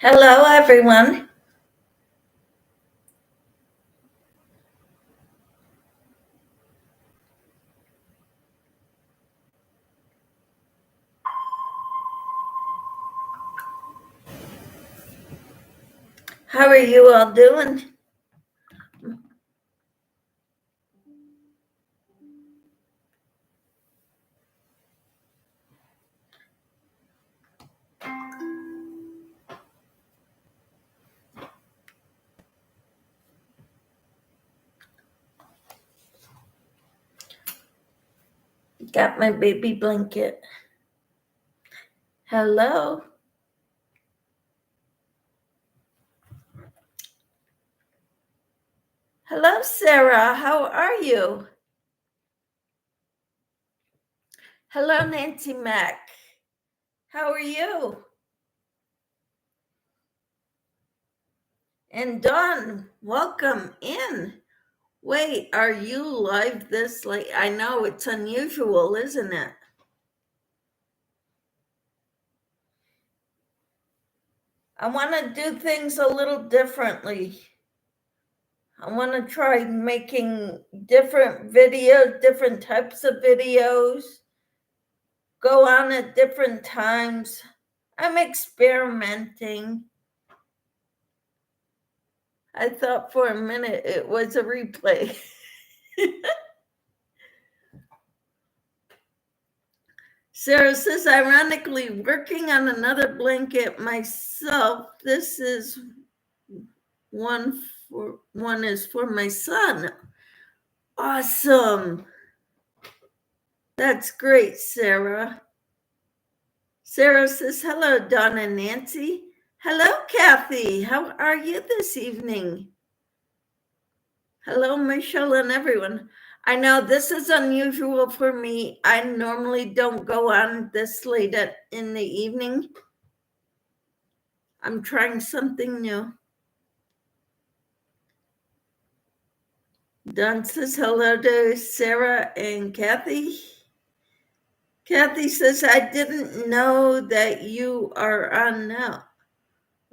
Hello, everyone. How are you all doing? Got my baby blanket. Hello. Hello, Sarah. How are you? Hello, Nancy Mack. How are you? And Dawn, welcome in. Wait, are you live this late? I know it's unusual, isn't it? I want to do things a little differently. I want to try making different videos, different types of videos, go on at different times. I'm experimenting. I thought for a minute it was a replay. Sarah says, ironically, working on another blanket myself. This is one is for my son. Awesome. That's great, Sarah. Sarah says, hello, Dawn and Nancy. Hello, Kathy. How are you this evening? Hello, Michelle and everyone. I know this is unusual for me. I normally don't go on this late in the evening. I'm trying something new. Don says hello to Sarah and Kathy. Kathy says, I didn't know that you are on now.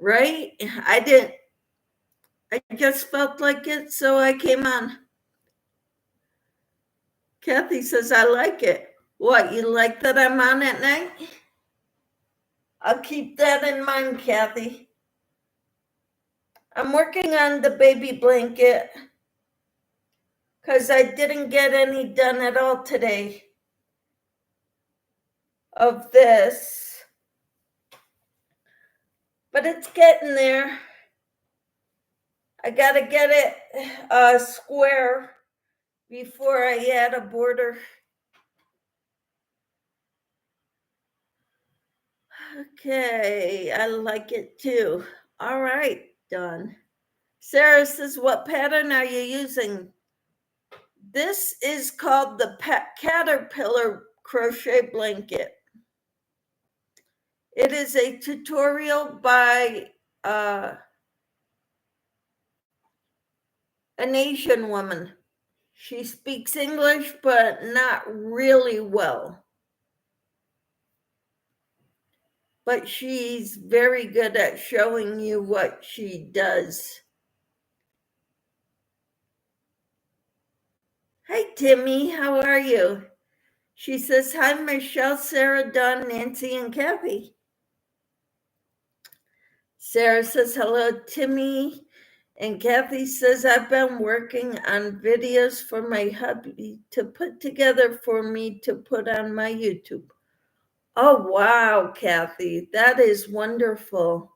Right? I didn't. I just felt like it, so I came on. Kathy says, I like it. What, you like that I'm on at night? I'll keep that in mind, Kathy. I'm working on the baby blanket because I didn't get any done at all today of this. But it's getting there. I got to get it square before I add a border. Okay, I like it too. All right, done. Sarah says, what pattern are you using? This is called the Caterpillar crochet blanket. It is a tutorial by an Asian woman. She speaks English, but not really well. But she's very good at showing you what she does. Hi, Timmy. How are you? She says, hi, Michelle, Sarah, Dawn, Nancy, and Kathy. Sarah says, hello, Timmy. And Kathy says, I've been working on videos for my hubby to put together for me to put on my YouTube. Oh, wow, Kathy, that is wonderful.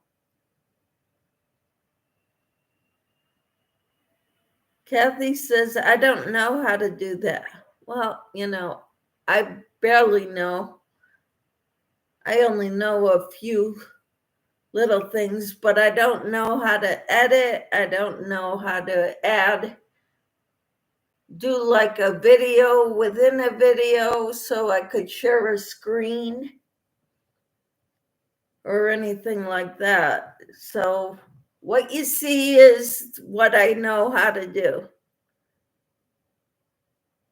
Kathy says, I don't know how to do that. Well, I barely know. I only know a few little things, but I don't know how to edit. I don't know how to do like a video within a video so I could share a screen or anything like that. So what you see is what I know how to do.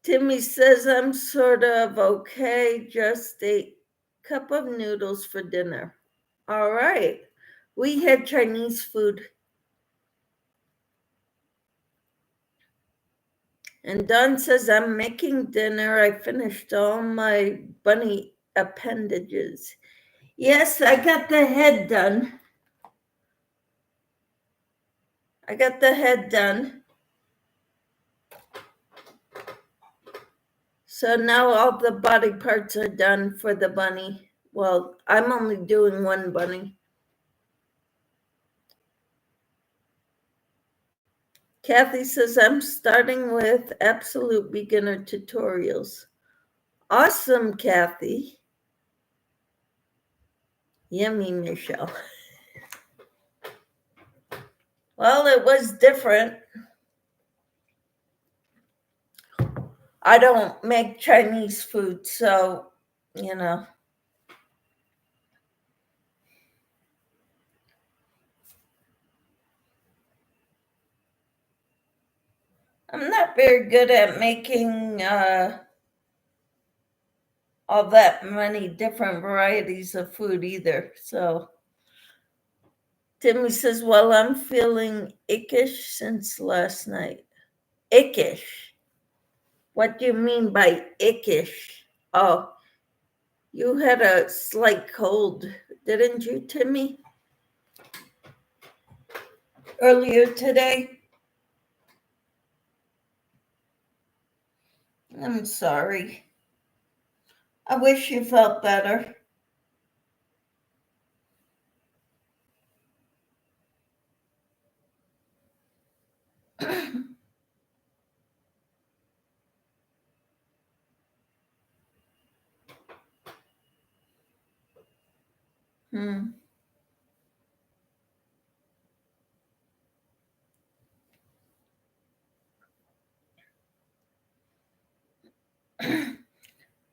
Timmy says, I'm sort of okay, just a cup of noodles for dinner. All right. We had Chinese food. And Dawn says, I'm making dinner. I finished all my bunny appendages. Yes, I got the head done. So now all the body parts are done for the bunny. Well, I'm only doing one bunny. Kathy says, I'm starting with absolute beginner tutorials. Awesome, Kathy. Yummy, Michelle. Well, it was different. I don't make Chinese food, so, you know. I'm not very good at making all that many different varieties of food either. So Timmy says, well, I'm feeling ickish since last night. Ickish? What do you mean by ickish? Oh, you had a slight cold, didn't you, Timmy? Earlier today? I'm sorry. I wish you felt better.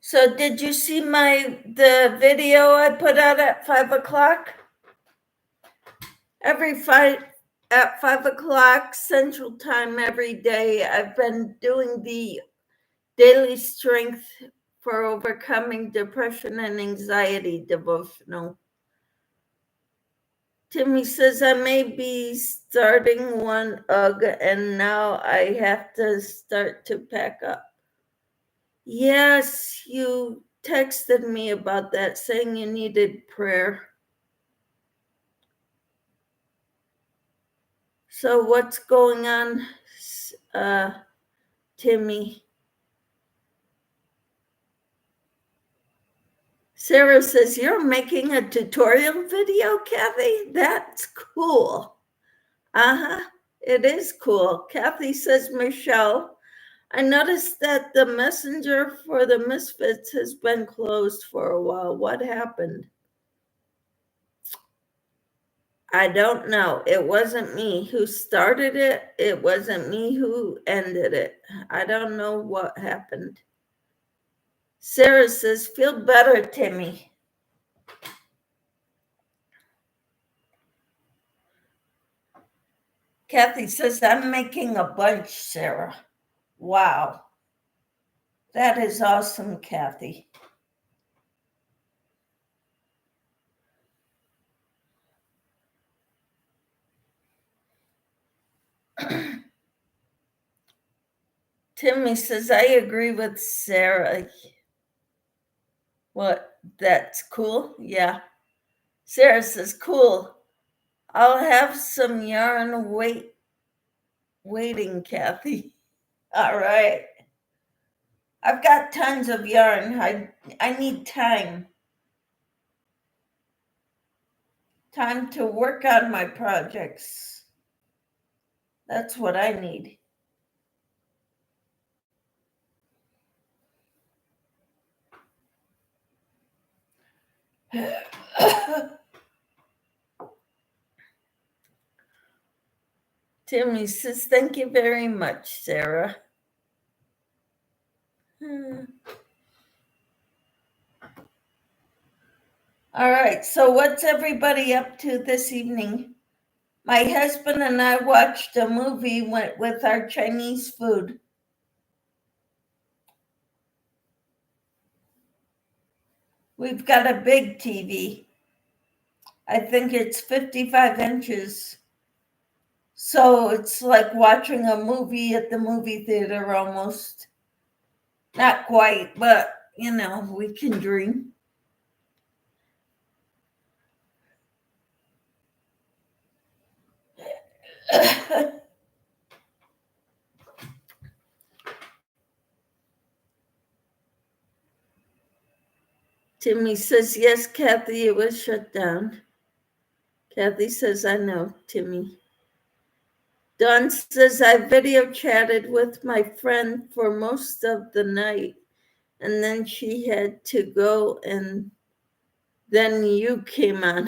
So did you see the video I put out at 5:00? At 5:00 Central Time every day, I've been doing the daily strength for overcoming depression and anxiety devotional. Timmy says I may be starting one and now I have to start to pack up. Yes, you texted me about that, saying you needed prayer. So what's going on, Timmy? Sarah says, you're making a tutorial video, Kathy? That's cool. It is cool. Kathy says, Michelle, I noticed that the messenger for the Misfits has been closed for a while. What happened? I don't know. It wasn't me who started it. It wasn't me who ended it. I don't know what happened. Sarah says, feel better, Timmy. Kathy says, I'm making a bunch, Sarah. Wow. That is awesome, Kathy. Timmy says, I agree with Sarah. What? That's cool? Yeah. Sarah says, cool. I'll have some yarn waiting, Kathy. All right. I've got tons of yarn. I need time. Time to work on my projects. That's what I need. Timmy says, thank you very much, Sarah. All right, so what's everybody up to this evening? My husband and I watched a movie with our Chinese food. We've got a big TV. I think it's 55 inches. So it's like watching a movie at the movie theater almost. Not quite, but we can dream. Timmy says, yes, Kathy, it was shut down. Kathy says, I know, Timmy. Dawn says, I video chatted with my friend for most of the night, and then she had to go, and then you came on.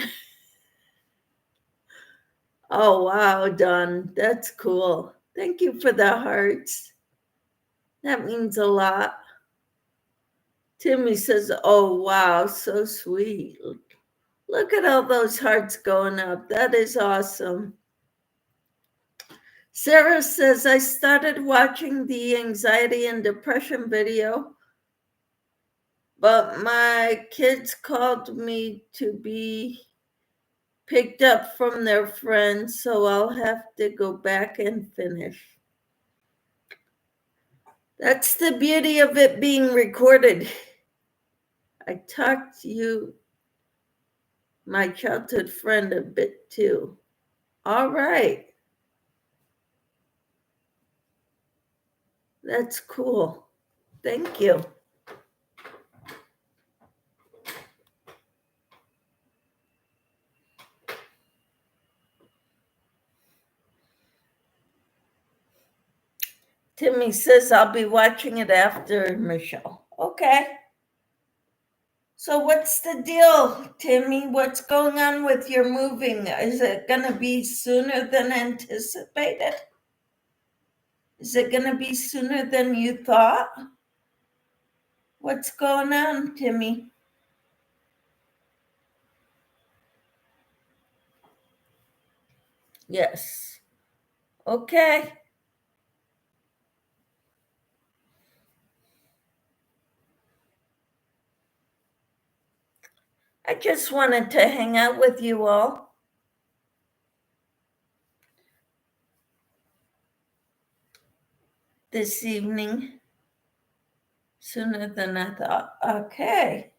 Oh, wow, Dawn, that's cool. Thank you for the hearts. That means a lot. Timmy says, oh, wow, so sweet. Look at all those hearts going up. That is awesome. Sarah says, I started watching the anxiety and depression video, but my kids called me to be picked up from their friends, so I'll have to go back and finish. That's the beauty of it being recorded. I talked to you, my childhood friend, a bit too. All right. That's cool. Thank you. Timmy says I'll be watching it after Michelle. Okay. So what's the deal, Timmy? What's going on with your moving? Is it going to be sooner than anticipated? Is it going to be sooner than you thought? What's going on, Timmy? Yes. Okay. I just wanted to hang out with you all. This evening. Sooner than I thought. Okay.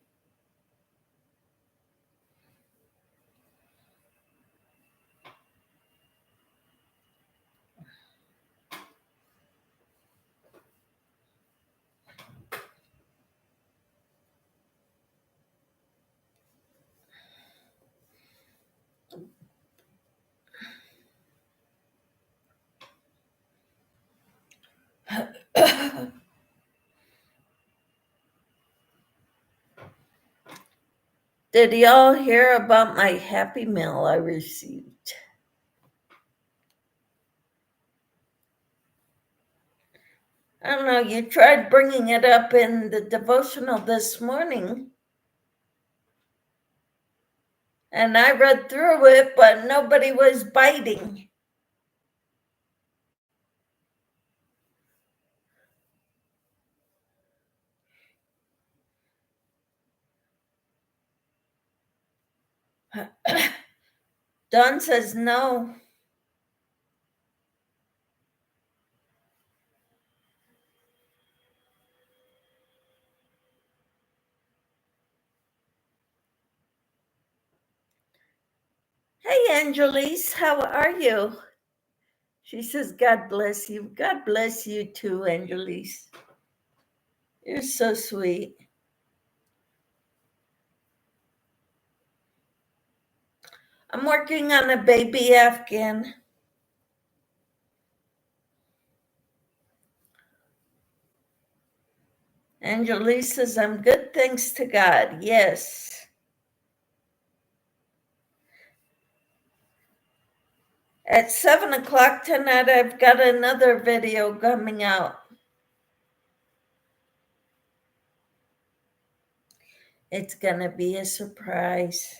Did y'all hear about my Happy Meal I received? I don't know, you tried bringing it up in the devotional this morning. And I read through it, but nobody was biting. Dawn says no. Hey, Angelise, how are you? She says, God bless you. God bless you too, Angelise. You're so sweet. I'm working on a baby Afghan. Angelise says, I'm good, thanks to God. Yes. At 7 o'clock tonight, I've got another video coming out. It's going to be a surprise.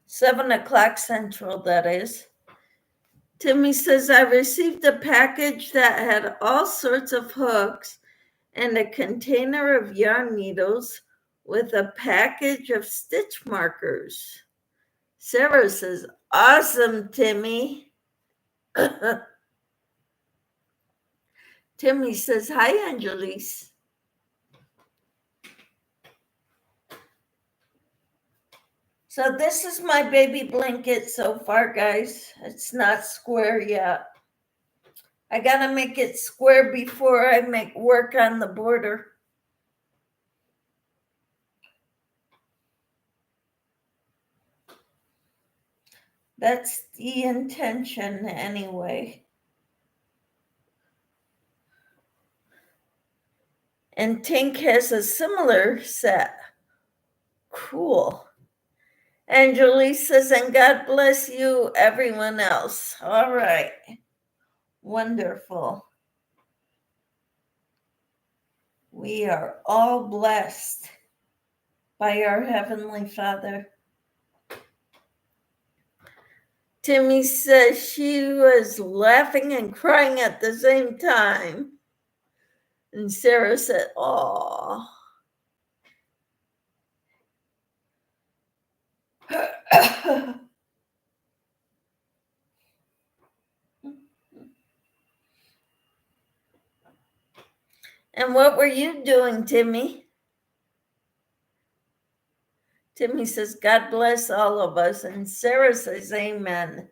7 o'clock Central, that is. Timmy says, I received a package that had all sorts of hooks and a container of yarn needles with a package of stitch markers. Sarah says, awesome, Timmy. Timmy says, hi, Angelise. So this is my baby blanket so far, guys. It's not square yet. I gotta make it square before I make work on the border. That's the intention anyway. And Tink has a similar set. Cool. Angelie says, and God bless you, everyone else. All right. Wonderful. We are all blessed by our Heavenly Father. Timmy says she was laughing and crying at the same time. And Sarah said, "Aw." And what were you doing, Timmy? Timmy says, God bless all of us. And Sarah says, amen.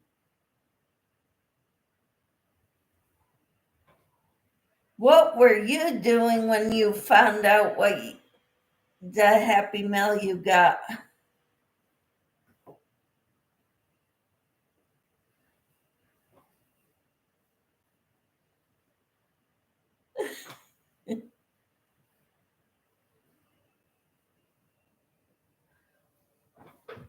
What were you doing when you found out what the Happy Mail you got?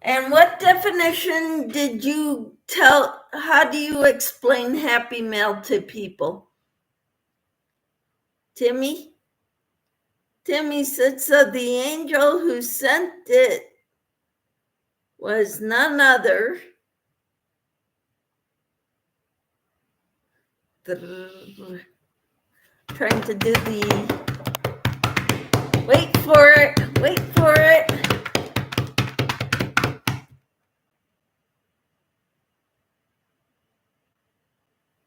And what definition did you tell? How do you explain Happy Mail to people? Timmy? Timmy said, so the angel who sent it was none other. Trying to do the, wait for it.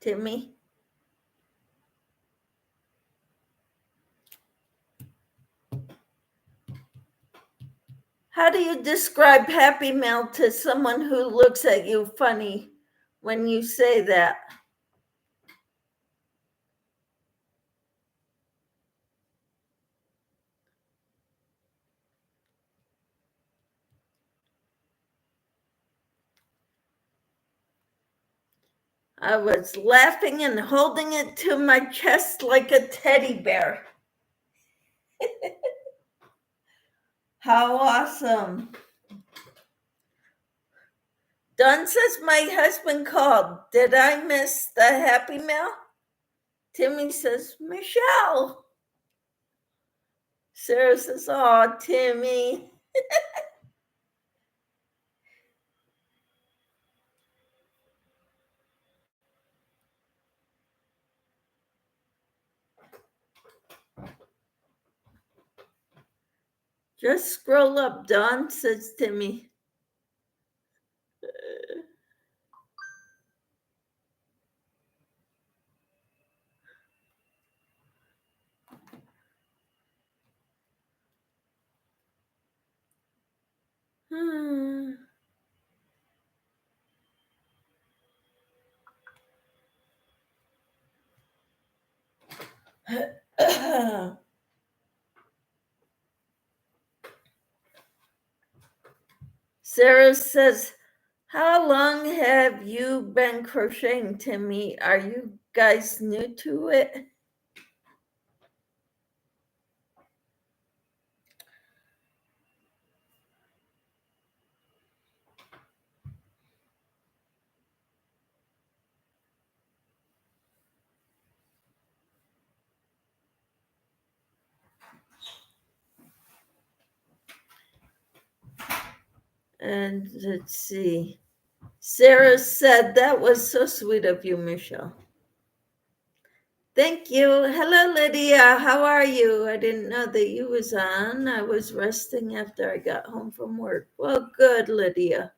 Timmy. How do you describe Happy Mail to someone who looks at you funny when you say that? I was laughing and holding it to my chest like a teddy bear. How awesome. Dawn says my husband called. Did I miss the Happy Mail? Timmy says, Michelle. Sarah says, oh, Timmy. Just scroll up, Dawn, says Timmy. Sarah says, how long have you been crocheting, Timmy? Are you guys new to it? And let's see. Sarah said, that was so sweet of you, Michelle. Thank you. Hello, Lydia. How are you? I didn't know that you was on. I was resting after I got home from work. Well, good, Lydia.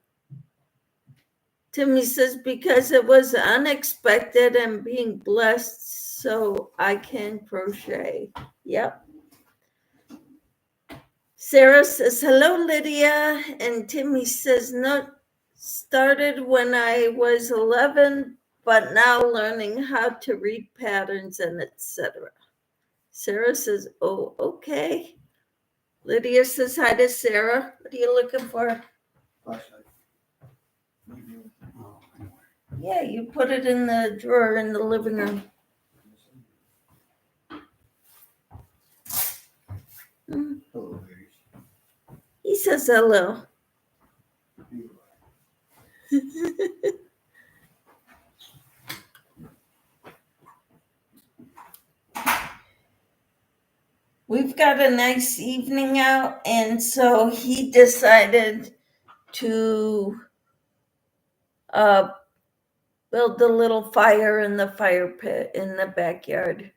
Timmy says, because it was unexpected and being blessed, so I can crochet. Yep. Sarah says, hello, Lydia. And Timmy says, no, started when I was 11, but now learning how to read patterns and etc. Sarah says, oh, okay. Lydia says hi to Sarah. What are you looking for? Yeah, you put it in the drawer in the living room. He says hello. We've got a nice evening out, and so he decided to build a little fire in the fire pit in the backyard.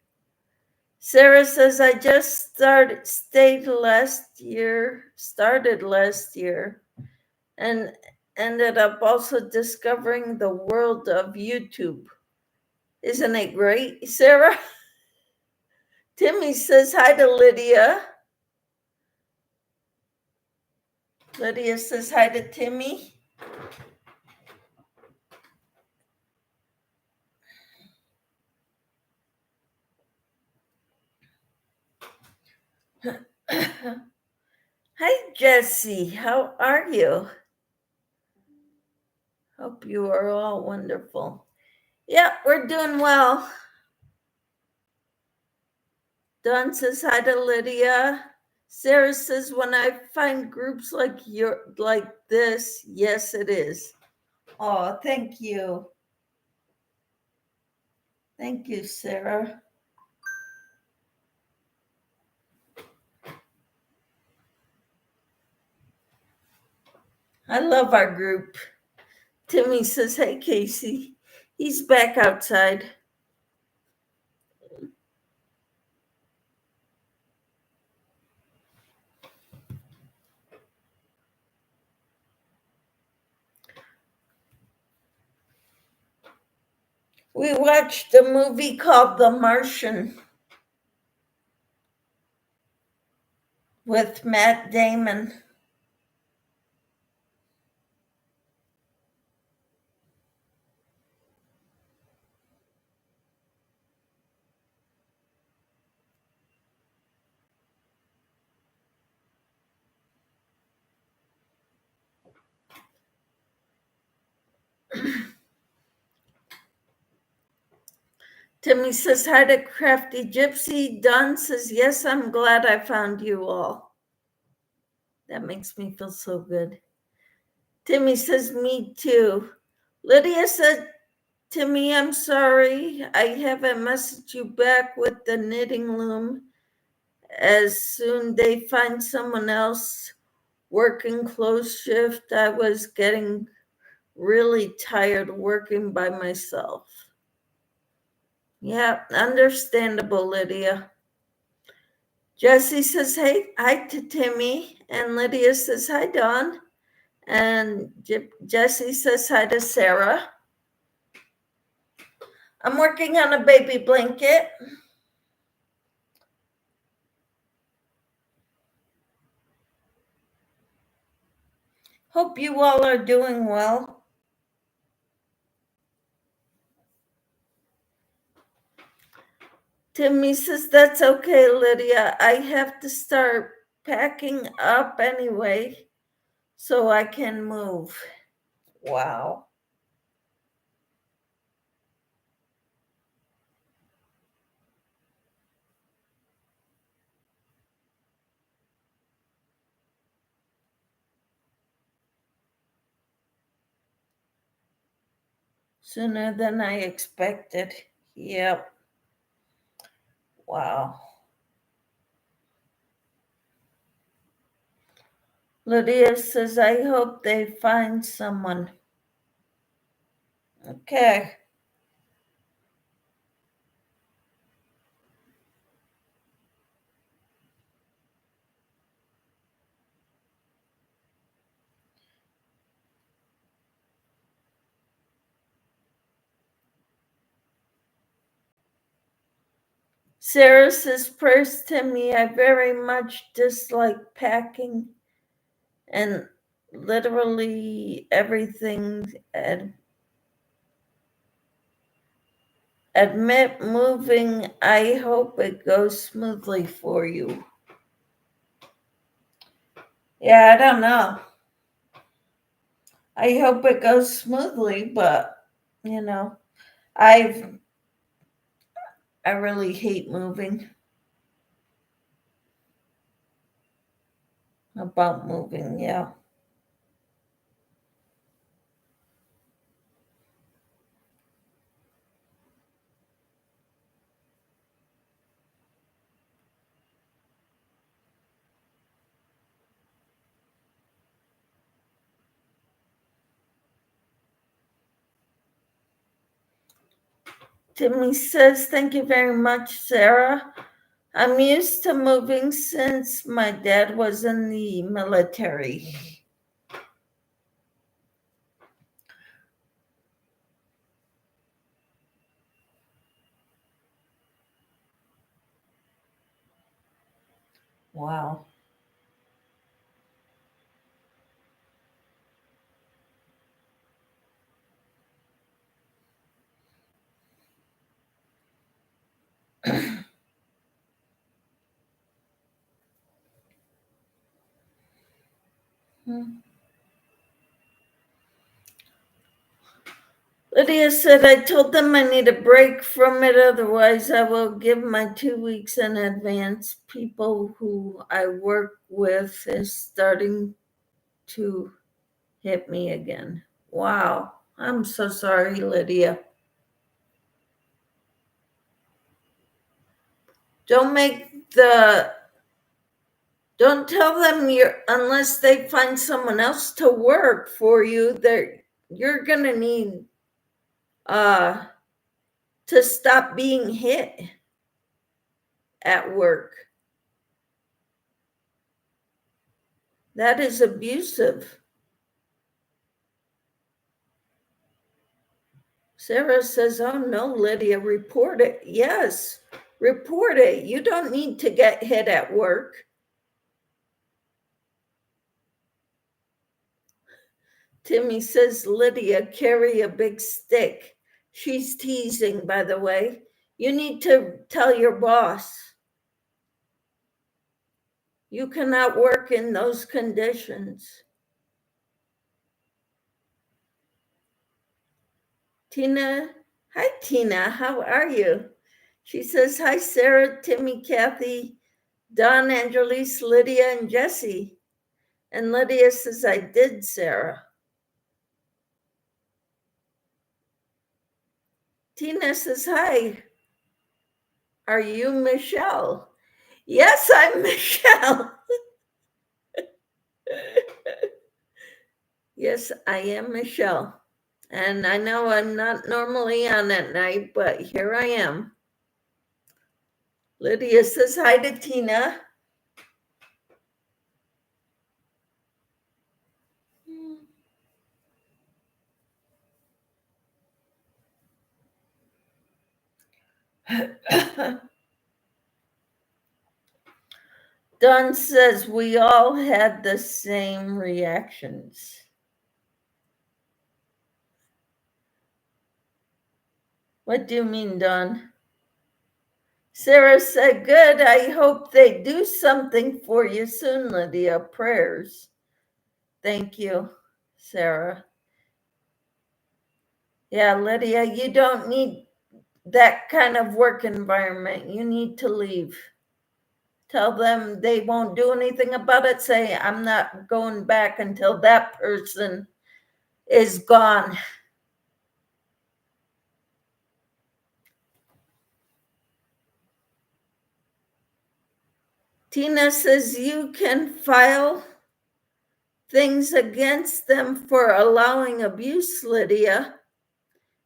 Sarah says, I just started last year, and ended up also discovering the world of YouTube. Isn't it great, Sarah? Timmy says hi to Lydia. Lydia says hi to Timmy. Hi, Jessie. How are you? Hope you are all wonderful. Yeah, we're doing well. Dawn says hi to Lydia. Sarah says, when I find groups like this, yes, it is. Oh, thank you. Thank you, Sarah. I love our group. Timmy says, hey, Casey. He's back outside. We watched a movie called The Martian with Matt Damon. Timmy says hi to Crafty Gypsy. Don says, yes, I'm glad I found you all. That makes me feel so good. Timmy says, me too. Lydia said, Timmy, I'm sorry. I haven't messaged you back with the knitting loom. As soon they find someone else working close shift, I was getting really tired working by myself. Yeah, understandable, Lydia. Jessie says, hey, hi to Timmy. And Lydia says, hi, Dawn. And Jessie says hi to Sarah. I'm working on a baby blanket. Hope you all are doing well. Timmy says, that's okay, Lydia. I have to start packing up anyway so I can move. Wow. Sooner than I expected. Yep. Wow. Lydia says, I hope they find someone. Okay. Sarah says, prayers to me. I very much dislike packing and literally everything. Admit moving. I hope it goes smoothly for you. Yeah, I don't know. I hope it goes smoothly, but I really hate moving. About moving, yeah. Timmy says, thank you very much, Sarah. I'm used to moving since my dad was in the military. Wow. Lydia said, I told them I need a break from it, otherwise I will give my 2 weeks in advance. People who I work with is starting to hit me again. Wow. I'm so sorry, Lydia. Don't tell them unless they find someone else to work for you, you're gonna need to stop being hit at work. That is abusive. Sarah says, oh no, Lydia, report it. Yes, report it. You don't need to get hit at work. Timmy says, Lydia, carry a big stick. She's teasing, by the way. You need to tell your boss. You cannot work in those conditions. Tina, hi, Tina, how are you? She says, hi, Sarah, Timmy, Kathy, Don, Angelise, Lydia, and Jessie. And Lydia says, I did, Sarah. Tina says, hi, are you Michelle? Yes, I'm Michelle. Yes, I am Michelle. And I know I'm not normally on at night, but here I am. Lydia says hi to Tina. Don says we all had the same reactions. What do you mean, Don? Sarah said, good. I hope they do something for you soon, Lydia. Prayers. Thank you, Sarah. Yeah, Lydia, you don't need that kind of work environment. You need to leave. Tell them they won't do anything about it. Say, I'm not going back until that person is gone. Tina says you can file things against them for allowing abuse, Lydia.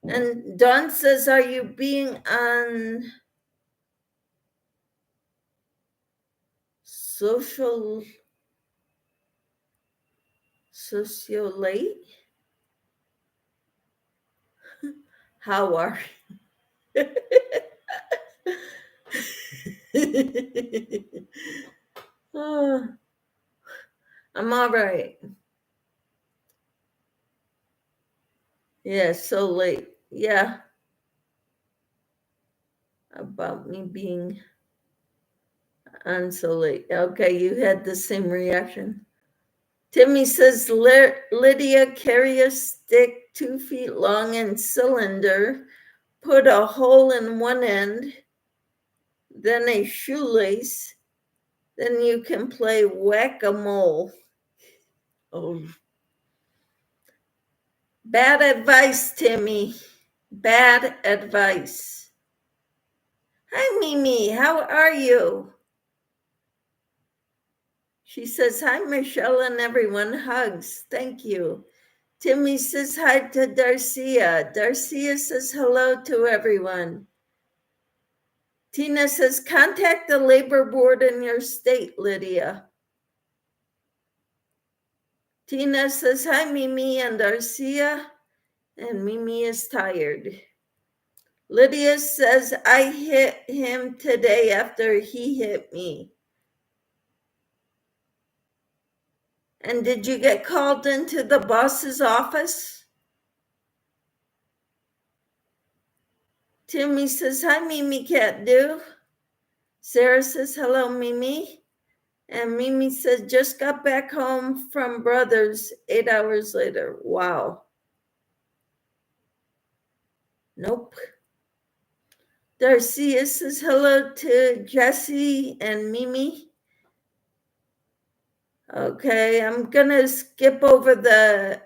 And Dawn says, are you being on sociolate? How are you? Oh, I'm all right. Yeah, so late. Yeah, about me being on so late. Okay, you had the same reaction. Timmy says, Lydia, carry a stick 2 feet long and cylinder, put a hole in one end, then a shoelace, then you can play whack-a-mole. Oh, bad advice, Timmy. Bad advice. Hi, Mimi. How are you? She says, hi, Michelle, and everyone. Hugs. Thank you. Timmy says hi to Darcia. Darcia says hello to everyone. Tina says, contact the labor board in your state, Lydia. Tina says, hi, Mimi and Darcia. And Mimi is tired. Lydia says, I hit him today after he hit me. And did you get called into the boss's office? Timmy says, hi, Mimi Cat Do. Sarah says, hello, Mimi. And Mimi says, just got back home from Brothers 8 hours later. Wow. Nope. Darcia says hello to Jessie and Mimi. Okay, I'm going to skip over the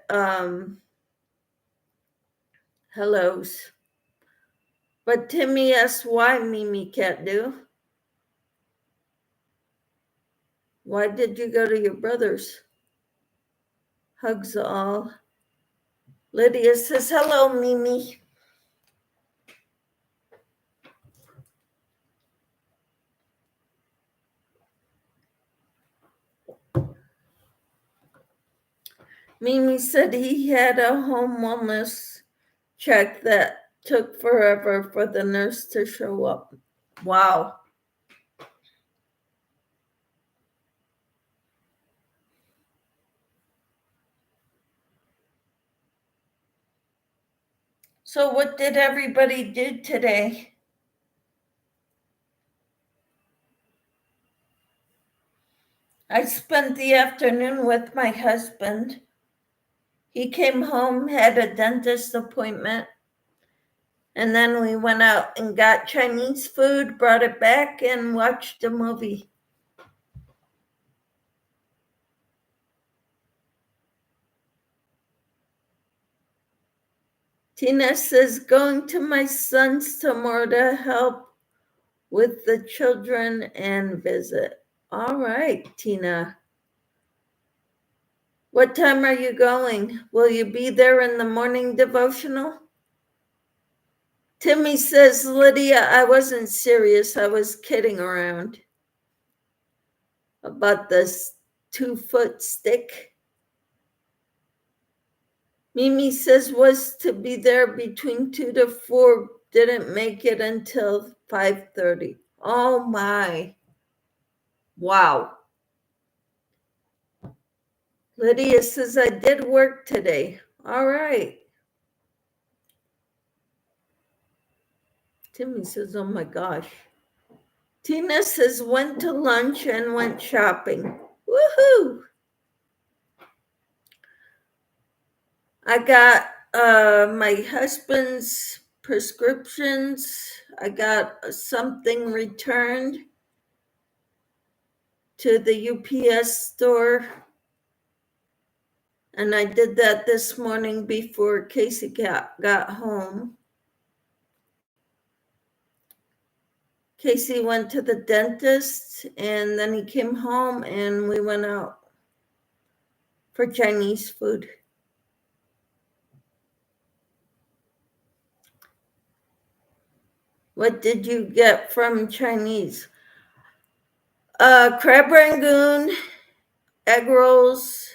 hellos. But Timmy asks why Mimi can't do. Why did you go to your brother's? Hugs all. Lydia says, hello, Mimi. Mimi said he had a home wellness check that took forever for the nurse to show up. Wow. So what did everybody do today? I spent the afternoon with my husband. He came home, had a dentist appointment, and then we went out and got Chinese food, brought it back, and watched a movie. Tina says, going to my son's tomorrow to help with the children and visit. All right, Tina. What time are you going? Will you be there in the morning devotional? Timmy says, Lydia, I wasn't serious. I was kidding around about this 2-foot stick. Mimi says was to be there between 2 to 4. Didn't make it until 5:30. Oh my. Wow. Lydia says, I did work today. All right. Timmy says, oh my gosh. Tina says, went to lunch and went shopping. Woohoo. I got my husband's prescriptions. I got something returned to the UPS store. And I did that this morning before Casey got home. Casey went to the dentist and then he came home and we went out for Chinese food. What did you get from Chinese? Crab rangoon, egg rolls,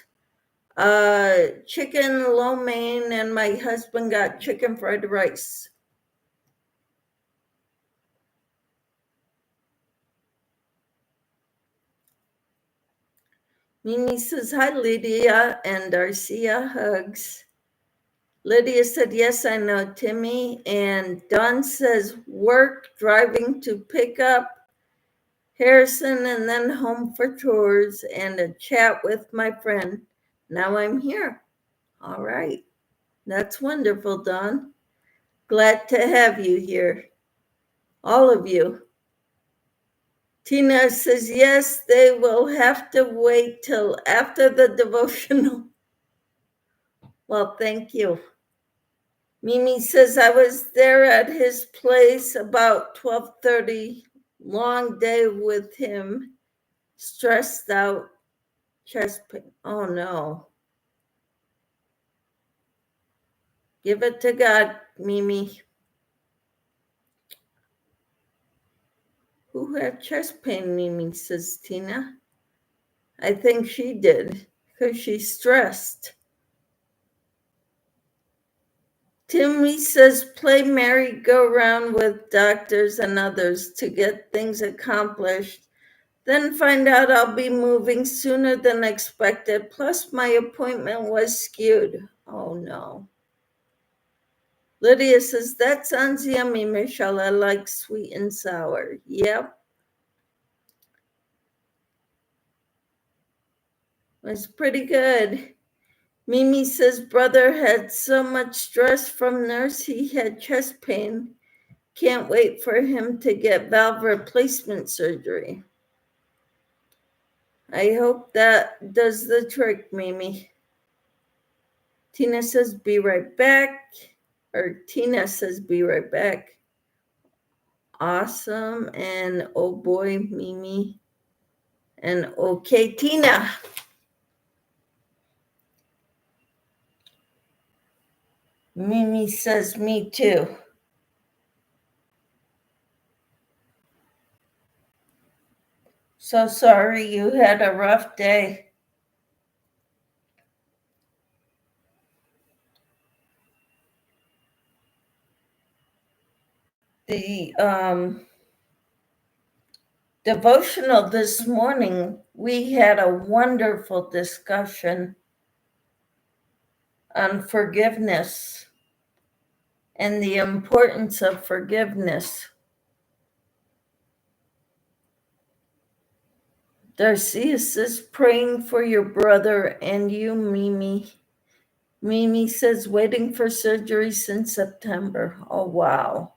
chicken lo mein, and my husband got chicken fried rice. Mimi says, hi, Lydia, and Darcia hugs. Lydia said, yes, I know, Timmy. And Dawn says, work, driving to pick up Harrison, and then home for tours and a chat with my friend. Now I'm here. All right. That's wonderful, Dawn. Glad to have you here. All of you. Tina says, yes, they will have to wait till after the devotional. Well, thank you. Mimi says, I was there at his place about 12:30. Long day with him. Stressed out. Chest pain. Oh, no. Give it to God, Mimi. Who had chest pain, Mimi, says Tina. I think she did, because she's stressed. Timmy says, play merry-go-round with doctors and others to get things accomplished. Then find out I'll be moving sooner than expected. Plus, my appointment was skewed. Oh, no. Lydia says, that sounds yummy, Michelle. I like sweet and sour. Yep. It's pretty good. Mimi says, brother had so much stress from nurse, he had chest pain. Can't wait for him to get valve replacement surgery. I hope that does the trick, Mimi. Tina says, be right back. Or Tina says, be right back. Awesome. And oh boy, Mimi. And okay, Tina. Mimi says, me too. So sorry you had a rough day. The devotional this morning, we had a wonderful discussion on forgiveness and the importance of forgiveness. Darcia says, praying for your brother and you, Mimi. Mimi says, waiting for surgery since September. Oh, wow.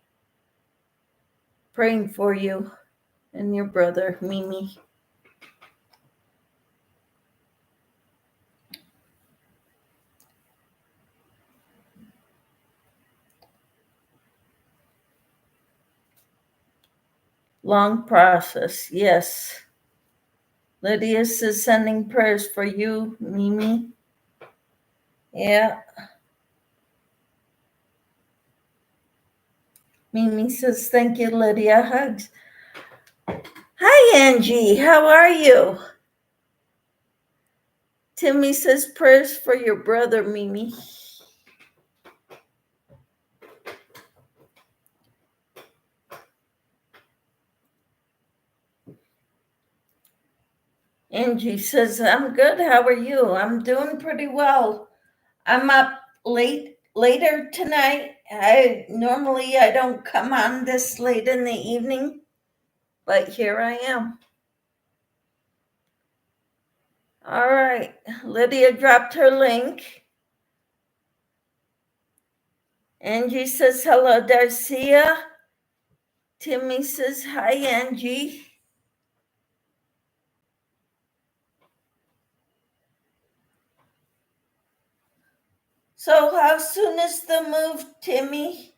Praying for you and your brother, Mimi. Long process, yes. Lydia says, sending prayers for you, Mimi. Yeah. Mimi says, thank you, Lydia. Hugs. Hi, Angie. How are you? Timmy says, prayers for your brother, Mimi. Angie says, I'm good. How are you? I'm doing pretty well. I'm up later tonight. Normally I don't come on this late in the evening, but here I am. All right. Lydia dropped her link. Angie says, hello, Darcia. Timmy says, hi, Angie. So how soon is the move, Timmy?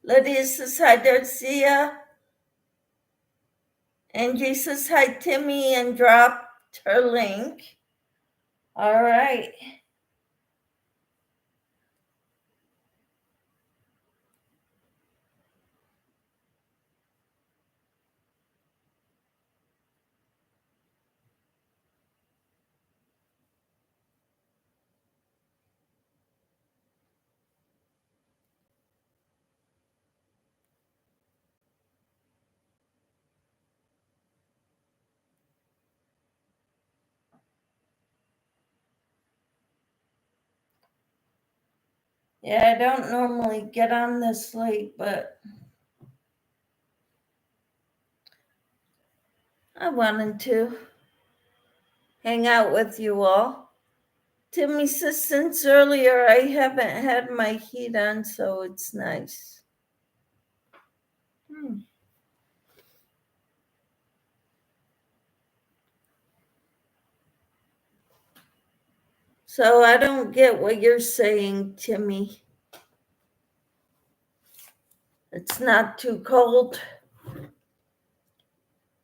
Lydia says, hi, Darcia. Angie says, hi, Timmy, and dropped her link. All right. Yeah, I don't normally get on this late, but I wanted to hang out with you all. Timmy says since earlier I haven't had my heat on, so it's nice. So I don't get what you're saying, Timmy. It's not too cold,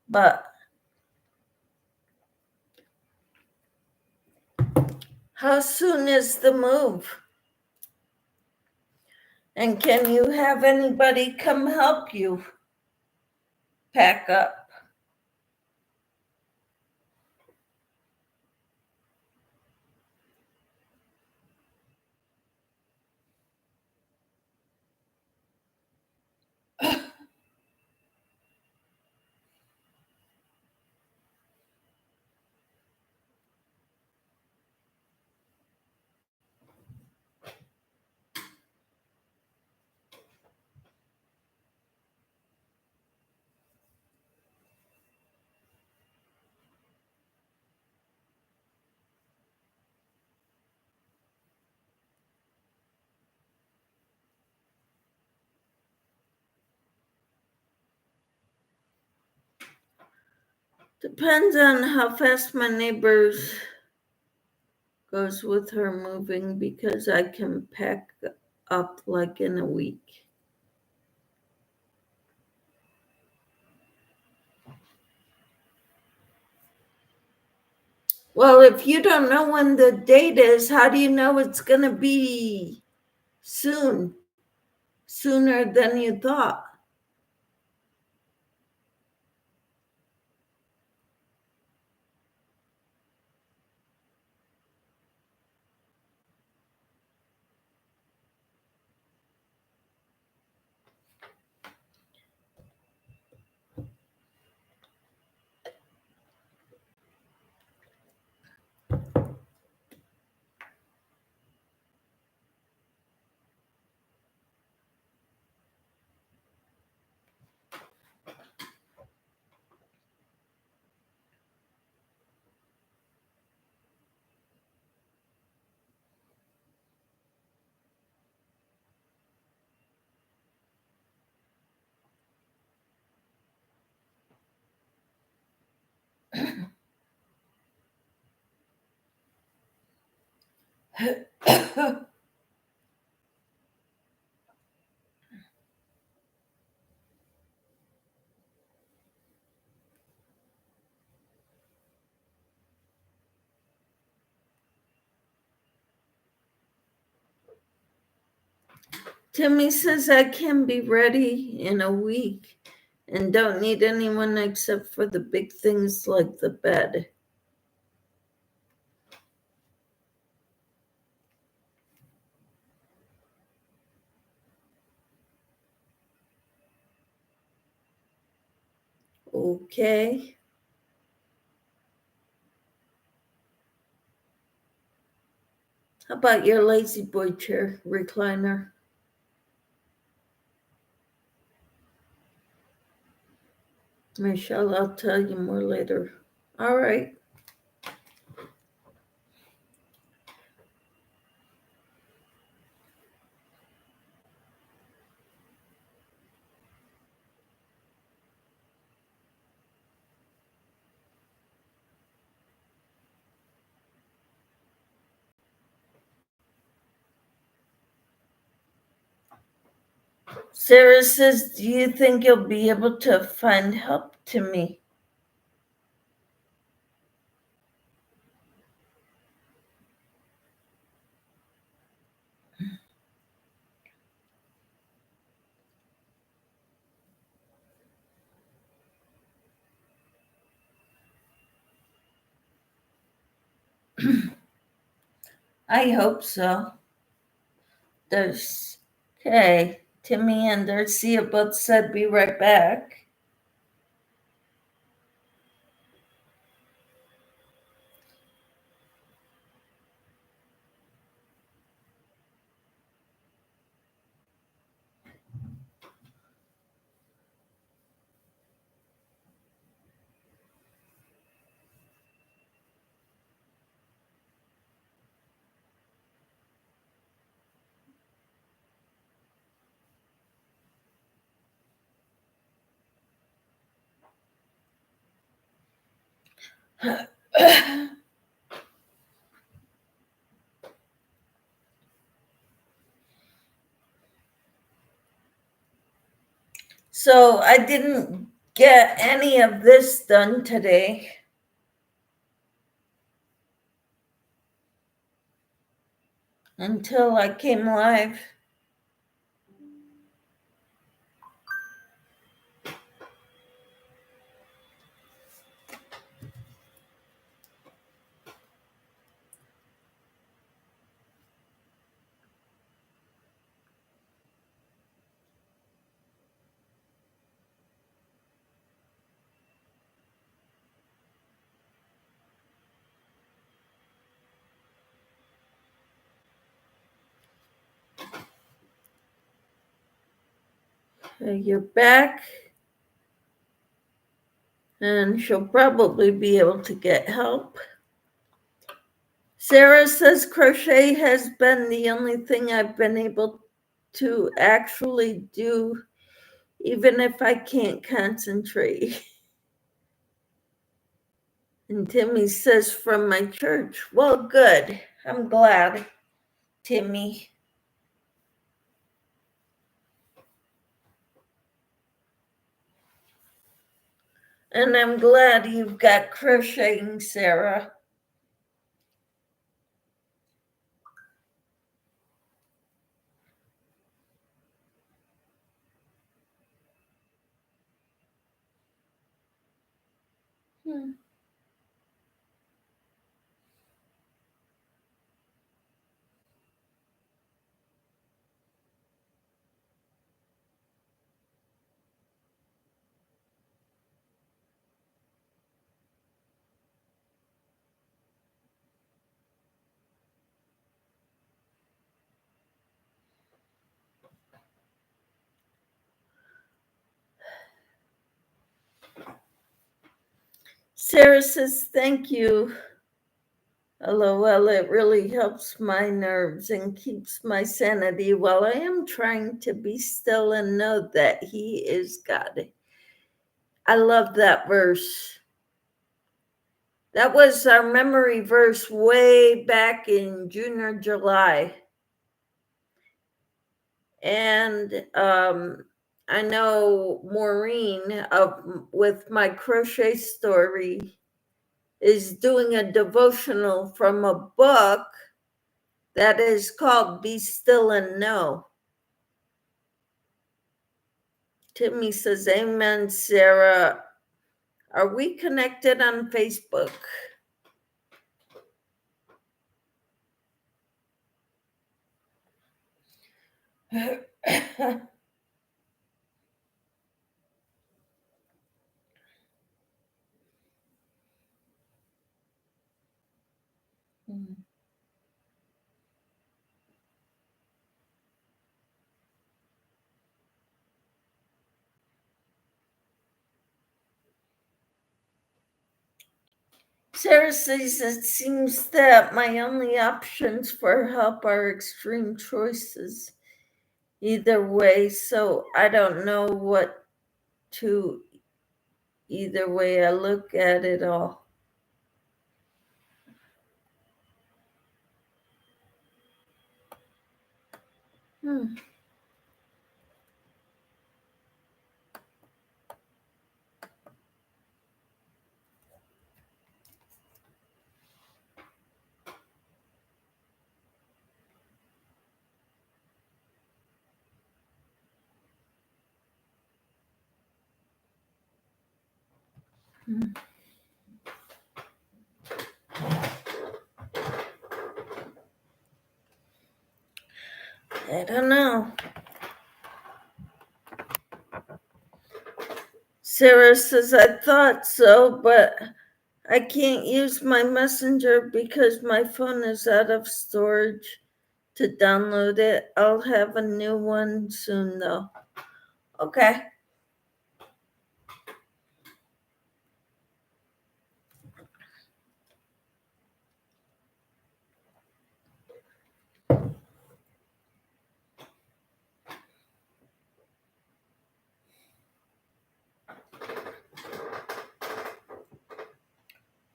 but how soon is the move? And can you have anybody come help you pack up? Depends on how fast my neighbors goes with her moving because I can pack up like in a week. Well, if you don't know when the date is, how do you know it's going to be soon? Sooner than you thought. Timmy says I can be ready in a week and don't need anyone except for the big things like the bed. Okay. How about your lazy boy chair recliner? Michelle, I'll tell you more later. All right. Sarah says, do you think you'll be able to find help to me? I hope so. There's okay. Timmy and Darcia both said be right back. So I didn't get any of this done today. Until I came live. You're back. And she'll probably be able to get help. Sarah says crochet has been the only thing I've been able to actually do, even if I can't concentrate. And Timmy says from my church. Well, good. I'm glad, Timmy. And I'm glad you've got crocheting, Sarah. Sarah says, thank you. LOL, it really helps my nerves and keeps my sanity while I am trying to be still and know that He is God. I love that verse. That was our memory verse way back in June or July. And I know Maureen with my crochet story is doing a devotional from a book that is called Be Still and Know. Timmy says, amen, Sarah. Are we connected on Facebook? Sarah says, it seems that my only options for help are extreme choices. Either way, so I don't know what to, either way I look at it all. I don't know. Sarah says, I thought so, but I can't use my messenger because my phone is out of storage to download it. I'll have a new one soon, though. Okay.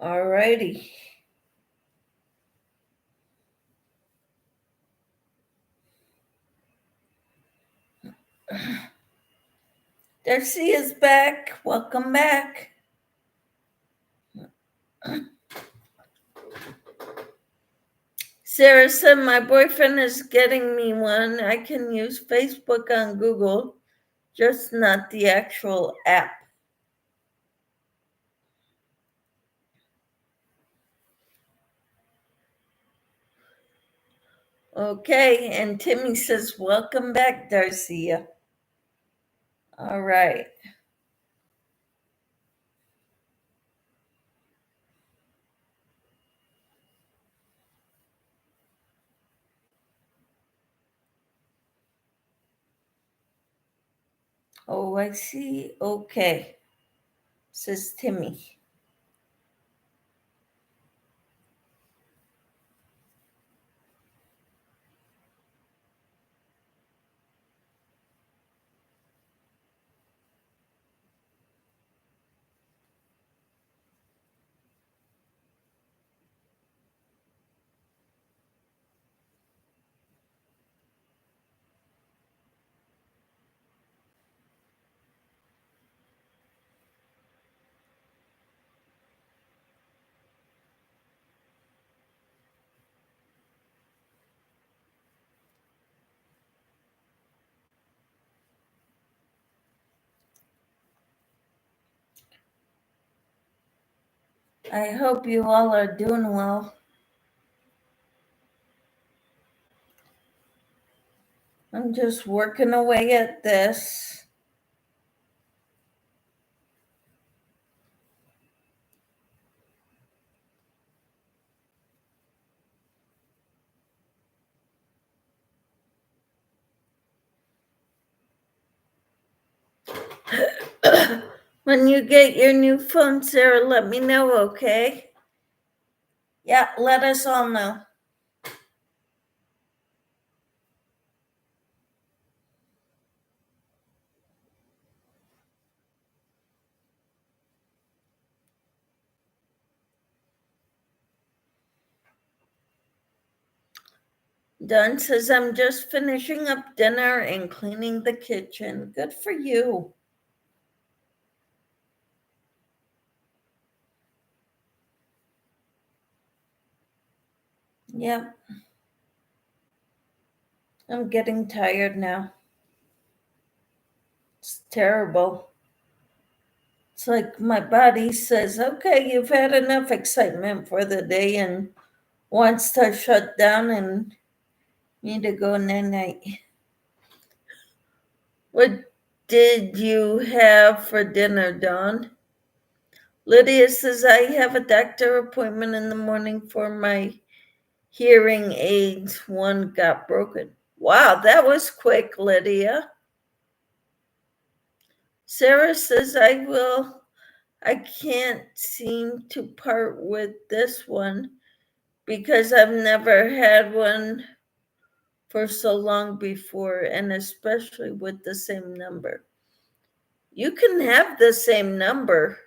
Alrighty. Darcy is back. Welcome back. Sarah said my boyfriend is getting me one. I can use Facebook on Google, just not the actual app. Okay, and Timmy says, welcome back, Darcia. All right. Oh, I see. Okay, says Timmy. I hope you all are doing well. I'm just working away at this. When you get your new phone, Sarah, let me know, okay? Yeah, let us all know. Don says, I'm just finishing up dinner and cleaning the kitchen. Good for you. Yep. I'm getting tired now. It's terrible. It's like my body says, okay, you've had enough excitement for the day and wants to shut down and need to go night-night. What did you have for dinner, Dawn? Lydia says, I have a doctor appointment in the morning for my hearing aids. One got broken. Wow, that was quick, Lydia. Sarah says, I can't seem to part with this one because I've never had one for so long before, and especially with the same number. You can have the same number.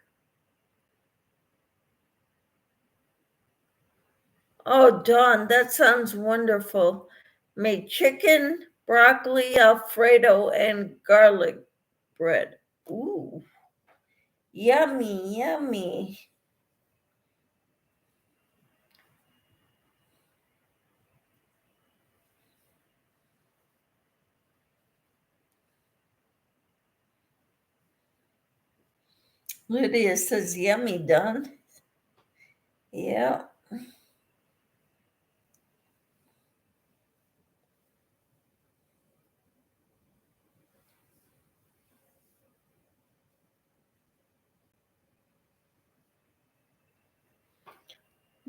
Oh, Dawn, that sounds wonderful. Made chicken, broccoli, Alfredo, and garlic bread. Ooh, yummy, yummy. Lydia says, yummy, Dawn. Yeah.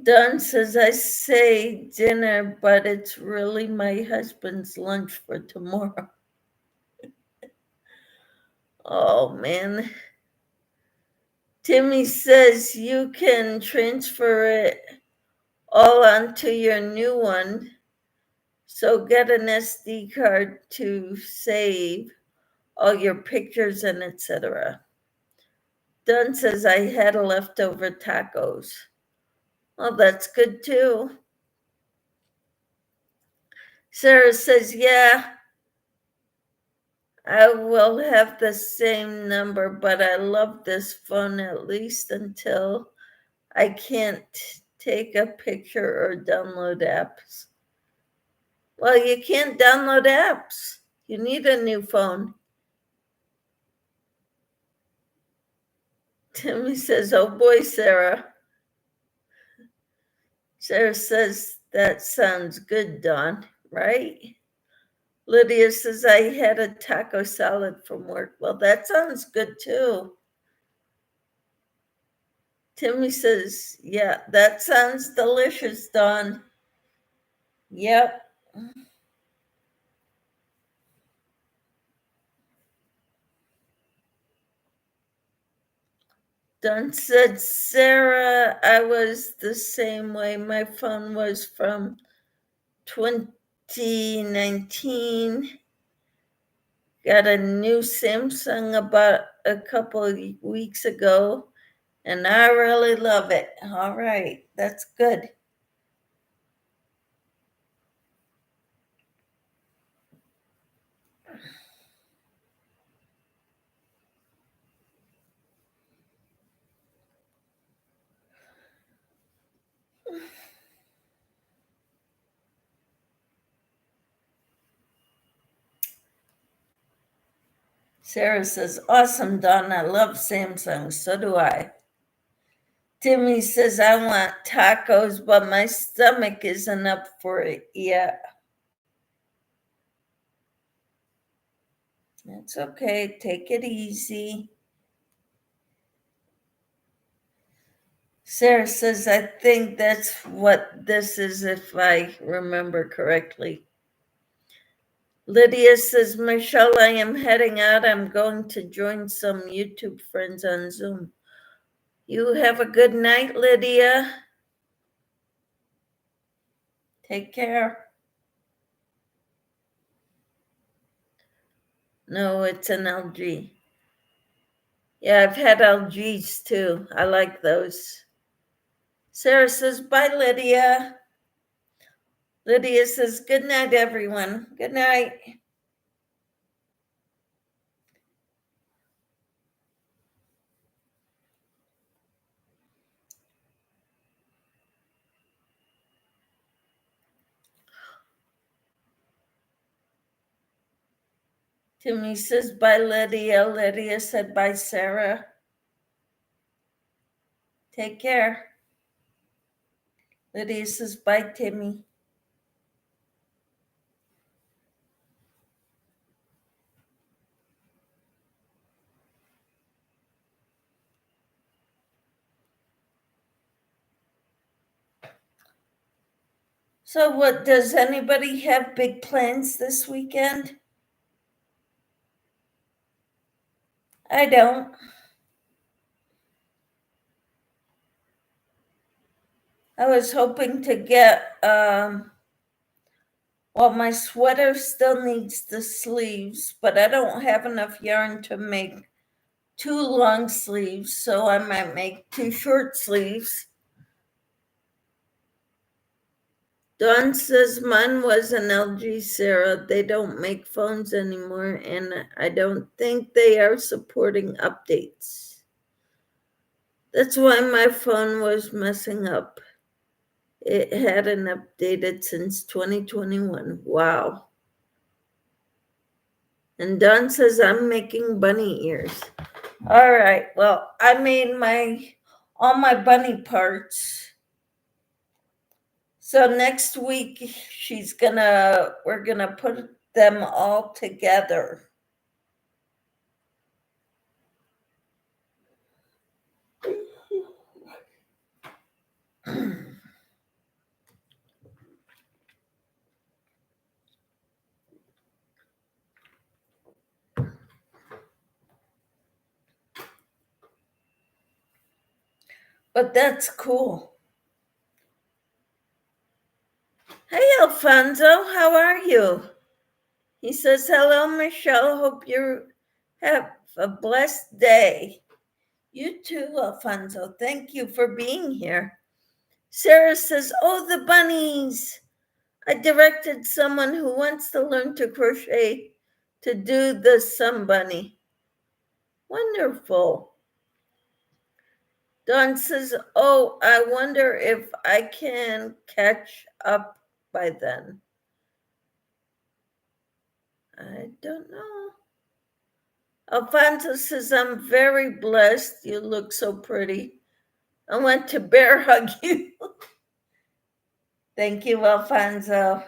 Don says, I say dinner, but it's really my husband's lunch for tomorrow. Oh, man. Timmy says you can transfer it all onto your new one. So get an SD card to save all your pictures and etc. Don says, I had leftover tacos. Well, that's good too. Sarah says, yeah, I will have the same number, but I love this phone at least until I can't take a picture or download apps. Well, you can't download apps. You need a new phone. Timmy says, oh boy, Sarah. Sarah says, that sounds good, Dawn, right? Lydia says, I had a taco salad from work. Well, that sounds good too. Timmy says, yeah, that sounds delicious, Dawn. Yep. Dawn said, Sarah, I was the same way. My phone was from 2019. Got a new Samsung about a couple of weeks ago, and I really love it. All right, that's good. Sarah says, awesome, Dawn. I love Samsung. So do I. Timmy says, I want tacos, but my stomach isn't up for it yet. That's okay. Take it easy. Sarah says, I think that's what this is, if I remember correctly. Lydia says, Michelle, I am heading out. I'm going to join some YouTube friends on Zoom. You have a good night, Lydia. Take care. No, it's an LG. Yeah, I've had LGs too. I like those. Sarah says, bye, Lydia. Lydia says, good night, everyone. Good night. Timmy says, bye, Lydia. Lydia said, bye, Sarah. Take care. Lydia says, bye, Timmy. So what, does anybody have big plans this weekend? I don't. I was hoping to get, well, my sweater still needs the sleeves, but I don't have enough yarn to make 2 long sleeves, so I might make 2 short sleeves. Dawn says mine was an LG, Sarah. They don't make phones anymore, and I don't think they are supporting updates. That's why my phone was messing up. It hadn't updated since 2021. Wow. And Dawn says I'm making bunny ears. All right. Well, I made all my bunny parts. So next week we're gonna put them all together. But that's cool. Hey, Alfonso, how are you? He says, hello, Michelle. Hope you have a blessed day. You too, Alfonso. Thank you for being here. Sarah says, oh, the bunnies. I directed someone who wants to learn to crochet to do the sun bunny. Wonderful. Dawn says, oh, I wonder if I can catch up by then. I don't know. Alfonso says, I'm very blessed. You look so pretty. I want to bear hug you. Thank you, Alfonso.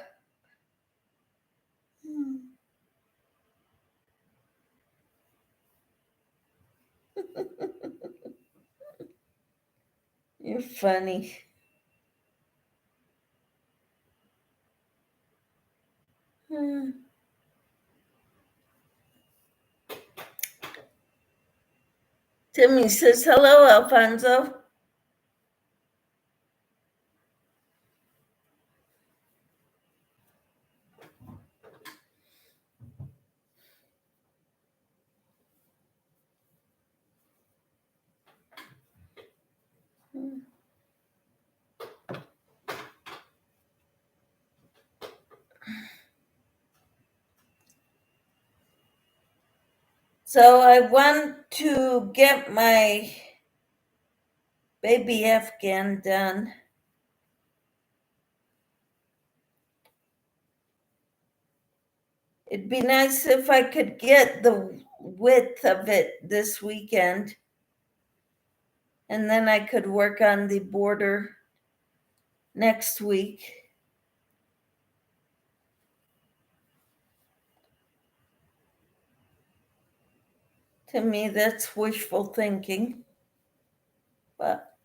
You're funny. Timmy says, hello, Alfonso. So I want to get my baby Afghan done. It'd be nice if I could get the width of it this weekend. And then I could work on the border next week. To me, that's wishful thinking. But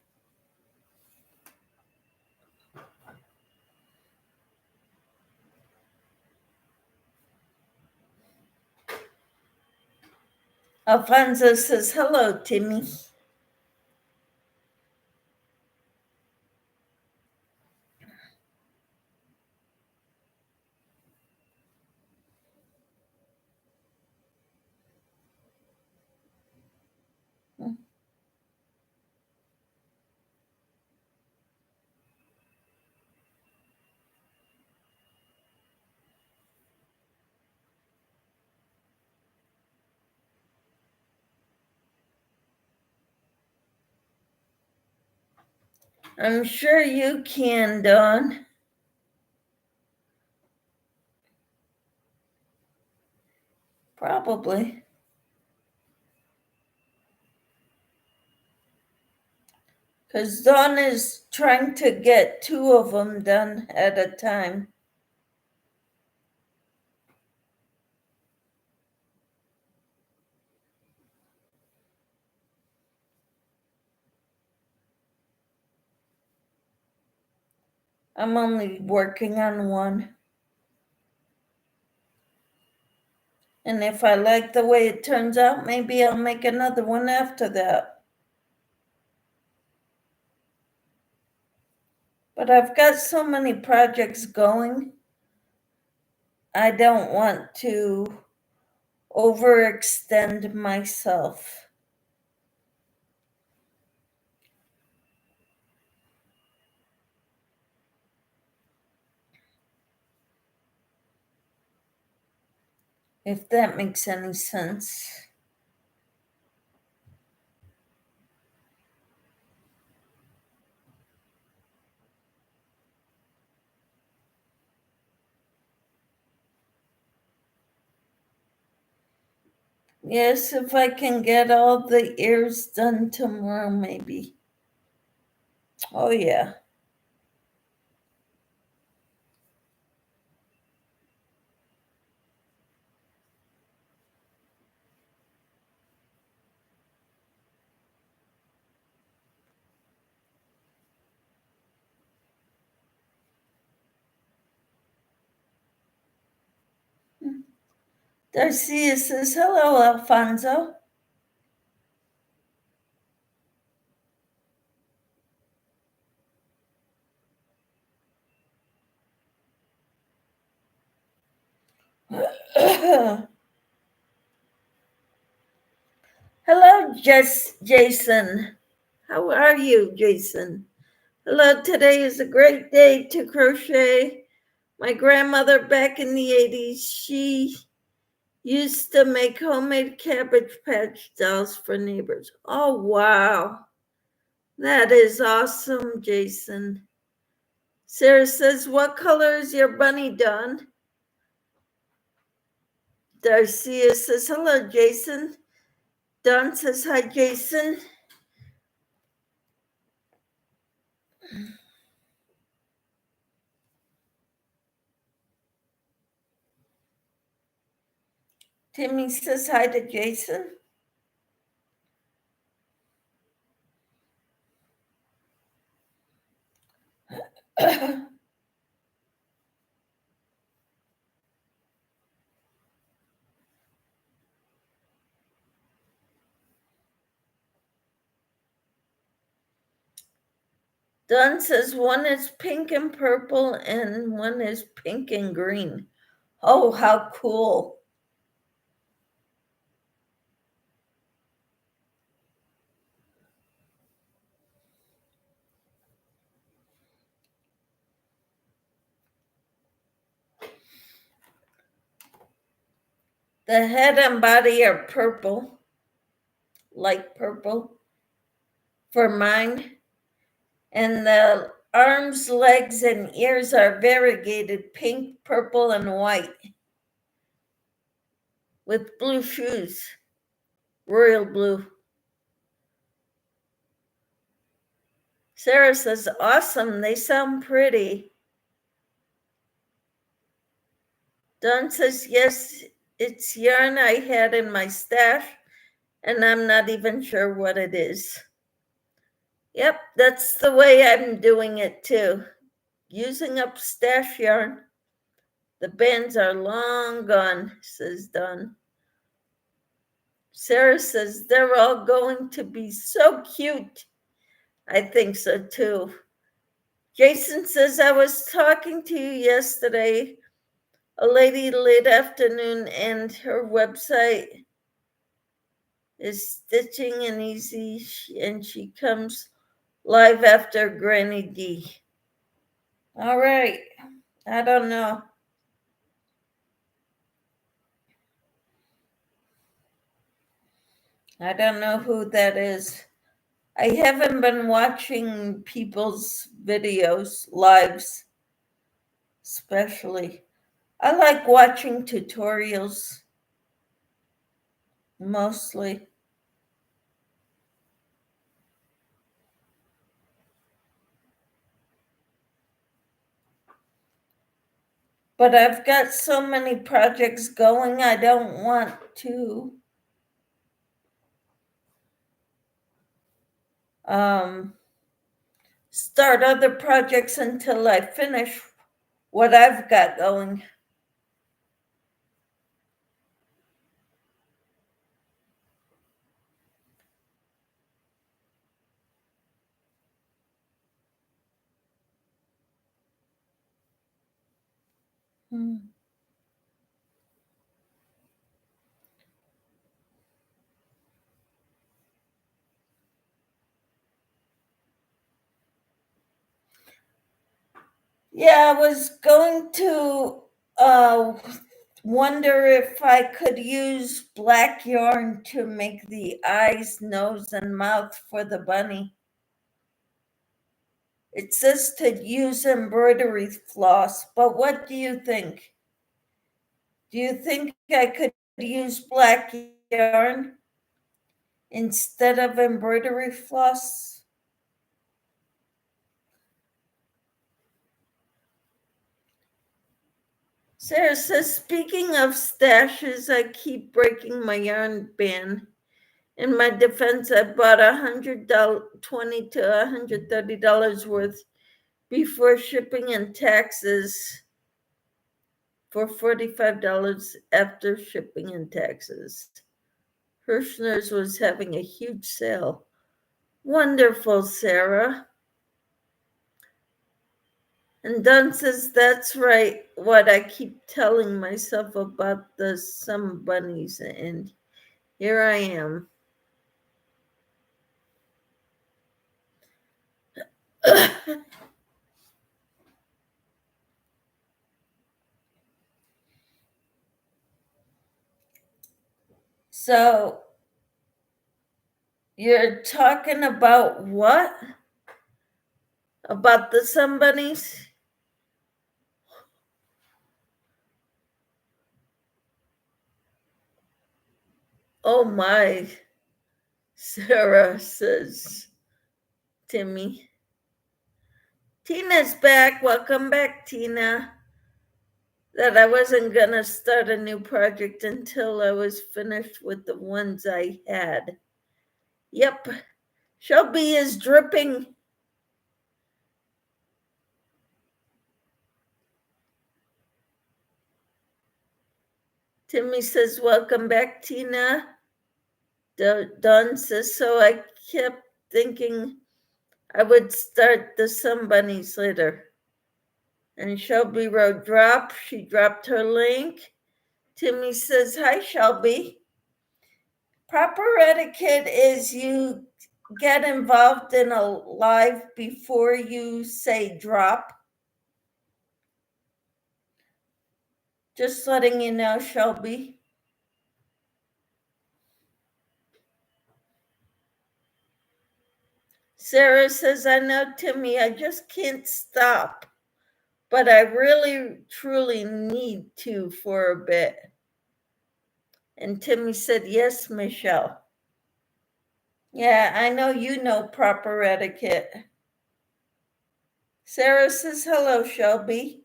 Alfonso says, hello, Timmy. I'm sure you can, Dawn. Probably. Because Dawn is trying to get 2 of them done at a time. I'm only working on one. And if I like the way it turns out, maybe I'll make another one after that. But I've got so many projects going, I don't want to overextend myself. If that makes any sense. Yes, if I can get all the ears done tomorrow, maybe. Oh, yeah. Darcia says, hello, Alfonso. Hello, Jason. How are you, Jason? Hello, today is a great day to crochet. My grandmother back in the 80s, she used to make homemade Cabbage Patch dolls for neighbors. Oh, wow. That is awesome, Jason. Sarah says, what color is your bunny, Dawn? Darcia says, hello, Jason. Dawn says, hi, Jason. Timmy says hi to Jason. Dawn says one is pink and purple and one is pink and green. Oh, how cool. The head and body are purple, light purple for mine. And the arms, legs, and ears are variegated pink, purple, and white with blue shoes, royal blue. Sarah says, awesome, they sound pretty. Dawn says, yes, it's yarn I had in my stash, and I'm not even sure what it is. Yep, that's the way I'm doing it too. Using up stash yarn. The bands are long gone, says Dawn. Sarah says, they're all going to be so cute. I think so too. Jason says, I was talking to you yesterday, a lady late afternoon, and her website is Stitching and Easy, and she comes live after Granny D. All right. I don't know. I don't know who that is. I haven't been watching people's videos, lives, especially. I like watching tutorials mostly. But I've got so many projects going, I don't want to start other projects until I finish what I've got going. Yeah, I was going to wonder if I could use black yarn to make the eyes, nose, and mouth for the bunny. It says to use embroidery floss, but what do you think? Do you think I could use black yarn instead of embroidery floss? Sarah says, speaking of stashes, I keep breaking my yarn ban. In my defense, I bought $120 to $130 worth before shipping and taxes for $45 after shipping and taxes. Hirschner's was having a huge sale. Wonderful, Sarah. And Dunn says, that's right, what I keep telling myself about the some bunnies, and here I am. So you're talking about what? About the sun bunnies? Oh my, Sarah, says Timmy. Tina's back. Welcome back, Tina. That I wasn't going to start a new project until I was finished with the ones I had. Yep, Shelby is dripping. Timmy says, welcome back, Tina. Dawn says, so I kept thinking I would start the sun bunnies later. And Shelby wrote drop. She dropped her link. Timmy says, hi, Shelby. Proper etiquette is you get involved in a live before you say drop. Just letting you know, Shelby. Sarah says, I know, Timmy, I just can't stop. But I really, truly need to for a bit. And Timmy said, yes, Michelle. Yeah, I know you know proper etiquette. Sarah says, hello, Shelby.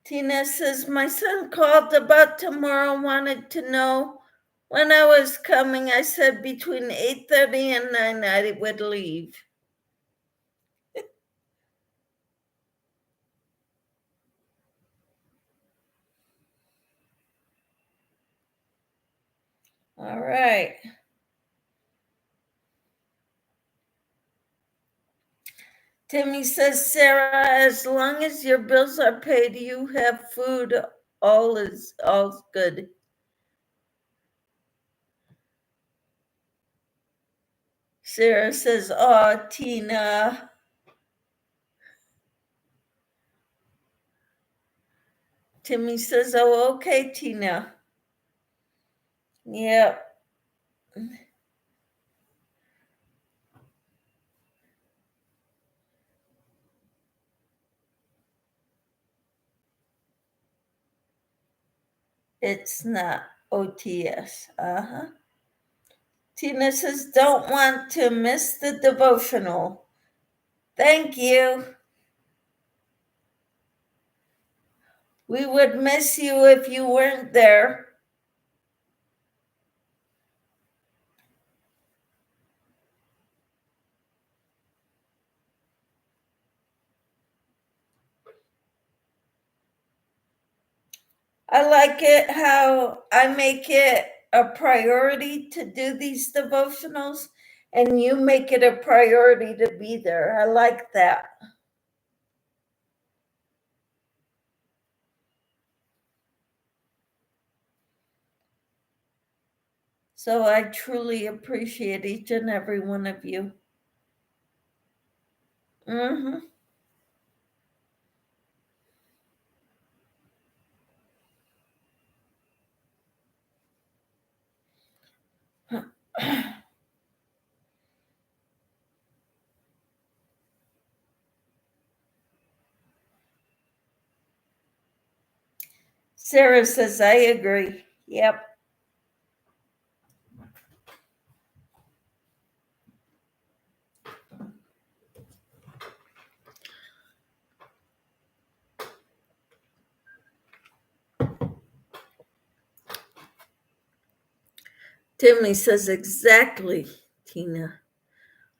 Tina says, my son called about tomorrow, wanted to know when I was coming. I said between 8:30 and 9 I would leave. All right. Timmy says, Sarah, as long as your bills are paid, you have food, all's good. Sarah says, oh, Tina. Timmy says, oh, okay, Tina. Yep. It's not OTS. Uh-huh. Tina says, don't want to miss the devotional. Thank you. We would miss you if you weren't there. I like it how I make it a priority to do these devotionals, and you make it a priority to be there. I like that. So I truly appreciate each and every one of you. Mm-hmm. Sarah says, I agree. Yep. Timmy says, exactly, Tina.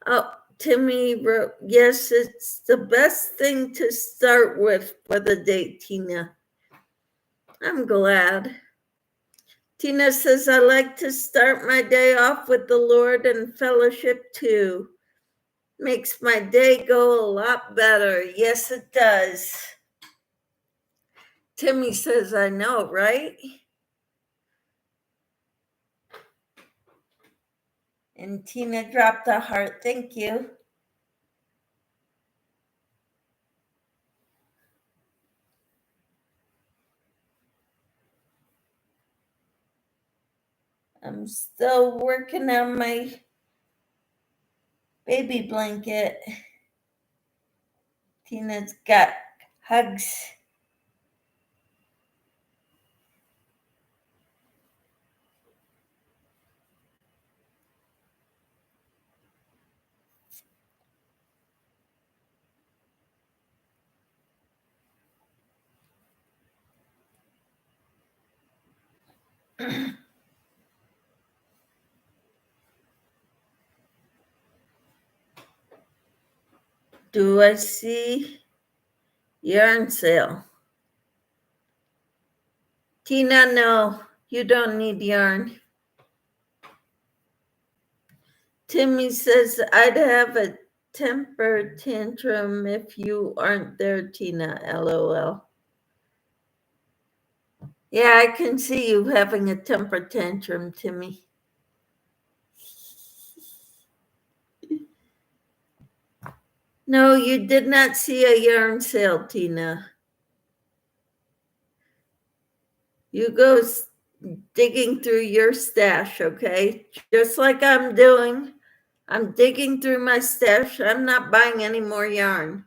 Oh, Timmy wrote, yes, it's the best thing to start with for the day, Tina. I'm glad. Tina says, I like to start my day off with the Lord and fellowship too. Makes my day go a lot better. Yes, it does. Timmy says, I know, right? And Tina dropped a heart. Thank you. I'm still working on my baby blanket. Tina's got hugs. Do I see yarn sale? Tina, no, you don't need yarn. Timmy says, I'd have a temper tantrum if you aren't there, Tina, LOL. Yeah, I can see you having a temper tantrum, Timmy. No, you did not see a yarn sale, Tina. You go digging through your stash, okay? Just like I'm doing. I'm digging through my stash. I'm not buying any more yarn.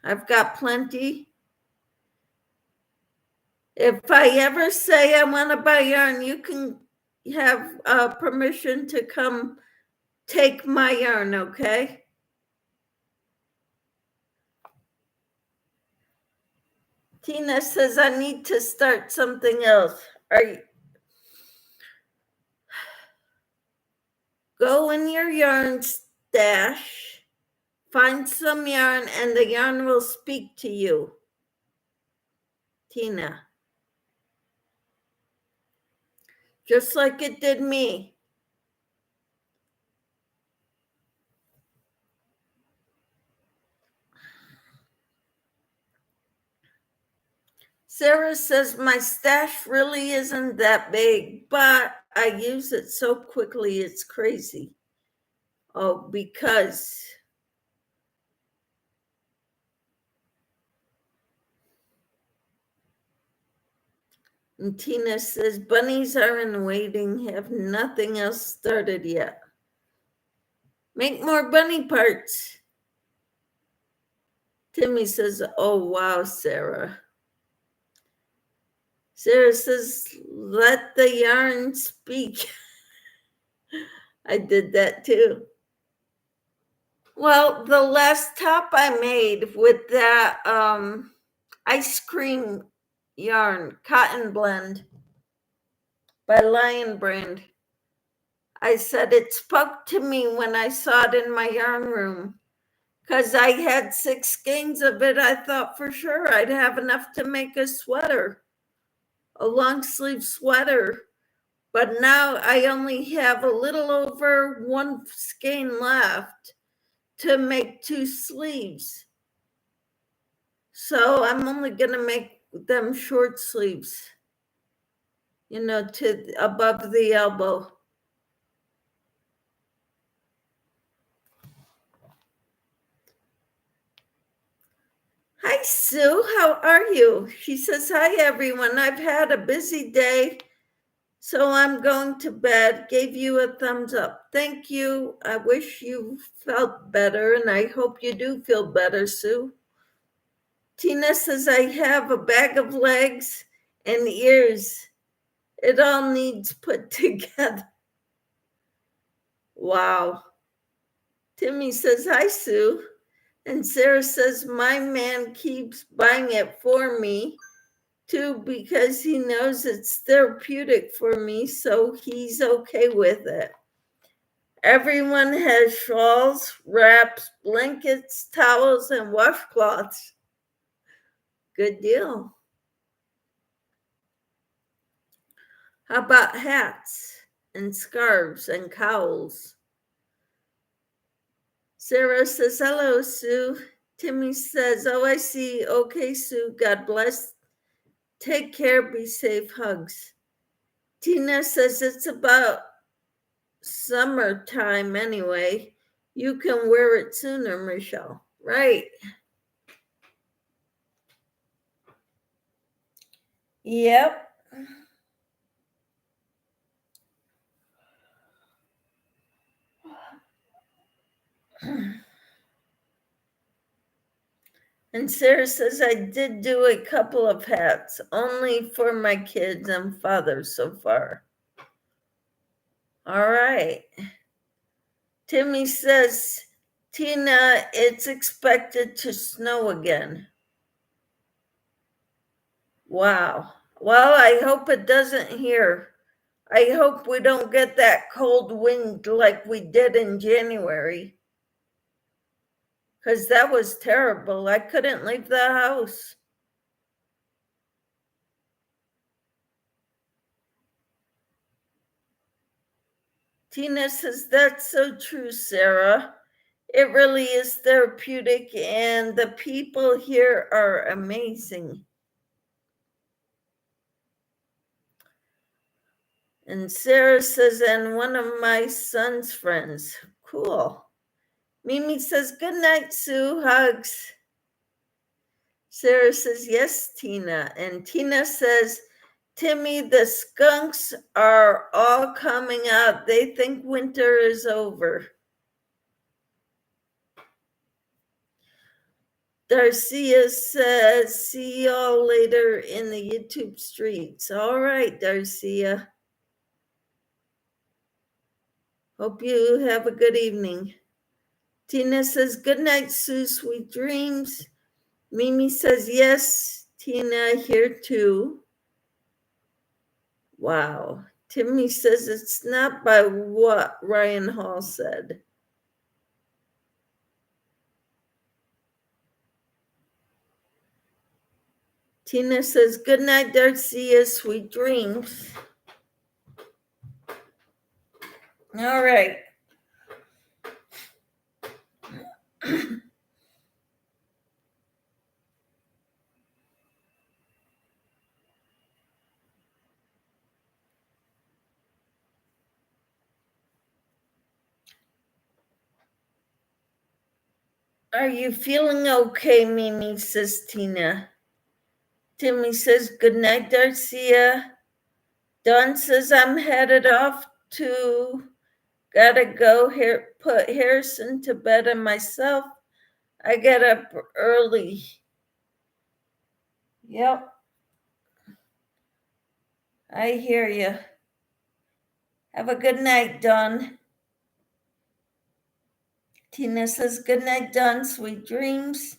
I've got plenty. If I ever say I want to buy yarn, you can have permission to come take my yarn, okay? Tina says I need to start something else. Go in your yarn stash, find some yarn, and the yarn will speak to you. Tina. Just like it did me. Sarah says my stash really isn't that big, but I use it so quickly it's crazy. Oh, because and Tina says bunnies are in waiting, have nothing else started yet. Make more bunny parts. Timmy says, oh wow, Sarah. Sarah says, let the yarn speak. I did that too. Well, the last top I made with that ice cream yarn, cotton blend by Lion Brand. I said it spoke to me when I saw it in my yarn room. Because I had 6 skeins of it, I thought for sure I'd have enough to make a sweater, a long sleeve sweater. But now I only have a little over 1 skein left to make 2 sleeves. So I'm only going to make them short sleeves, to above the elbow. Hi, Sue. How are you? She says, hi, everyone. I've had a busy day, so I'm going to bed. Gave you a thumbs up. Thank you. I wish you felt better, and I hope you do feel better, Sue. Tina says, I have a bag of legs and ears. It all needs put together. Wow. Timmy says, hi, Sue. And Sarah says, my man keeps buying it for me, too, because he knows it's therapeutic for me, so he's okay with it. Everyone has shawls, wraps, blankets, towels, and washcloths. Good deal. How about hats and scarves and cowls? Sarah says, hello, Sue. Timmy says, oh, I see. Okay, Sue, God bless. Take care, be safe, hugs. Tina says, it's about summertime anyway. You can wear it sooner, Michelle. Right. Yep. And Sarah says, I did do a couple of hats, only for my kids and father so far. All right. Timmy says, Tina, it's expected to snow again. Wow. Well, I hope it doesn't here. I hope we don't get that cold wind like we did in January. Because that was terrible. I couldn't leave the house. Tina says, that's so true, Sarah. It really is therapeutic, and the people here are amazing. And Sarah says, and one of my son's friends. Cool. Mimi says, good night, Sue. Hugs. Sarah says, yes, Tina. And Tina says, Timmy, the skunks are all coming out. They think winter is over. Darcia says, see y'all later in the YouTube streets. All right, Darcia. Hope you have a good evening. Tina says, good night, Sue, sweet dreams. Mimi says, yes, Tina, here too. Wow. Timmy says it's not by what Ryan Hall said. Tina says, good night, Darcia, sweet dreams. All right. Are you feeling okay, Mimi, says Tina. Timmy says, good night, Darcia. Dawn says, I'm headed off to, gotta go here, put Harrison to bed and myself. I get up early. Yep. I hear you. Have a good night, Dawn. Tina says, good night, Dawn, sweet dreams.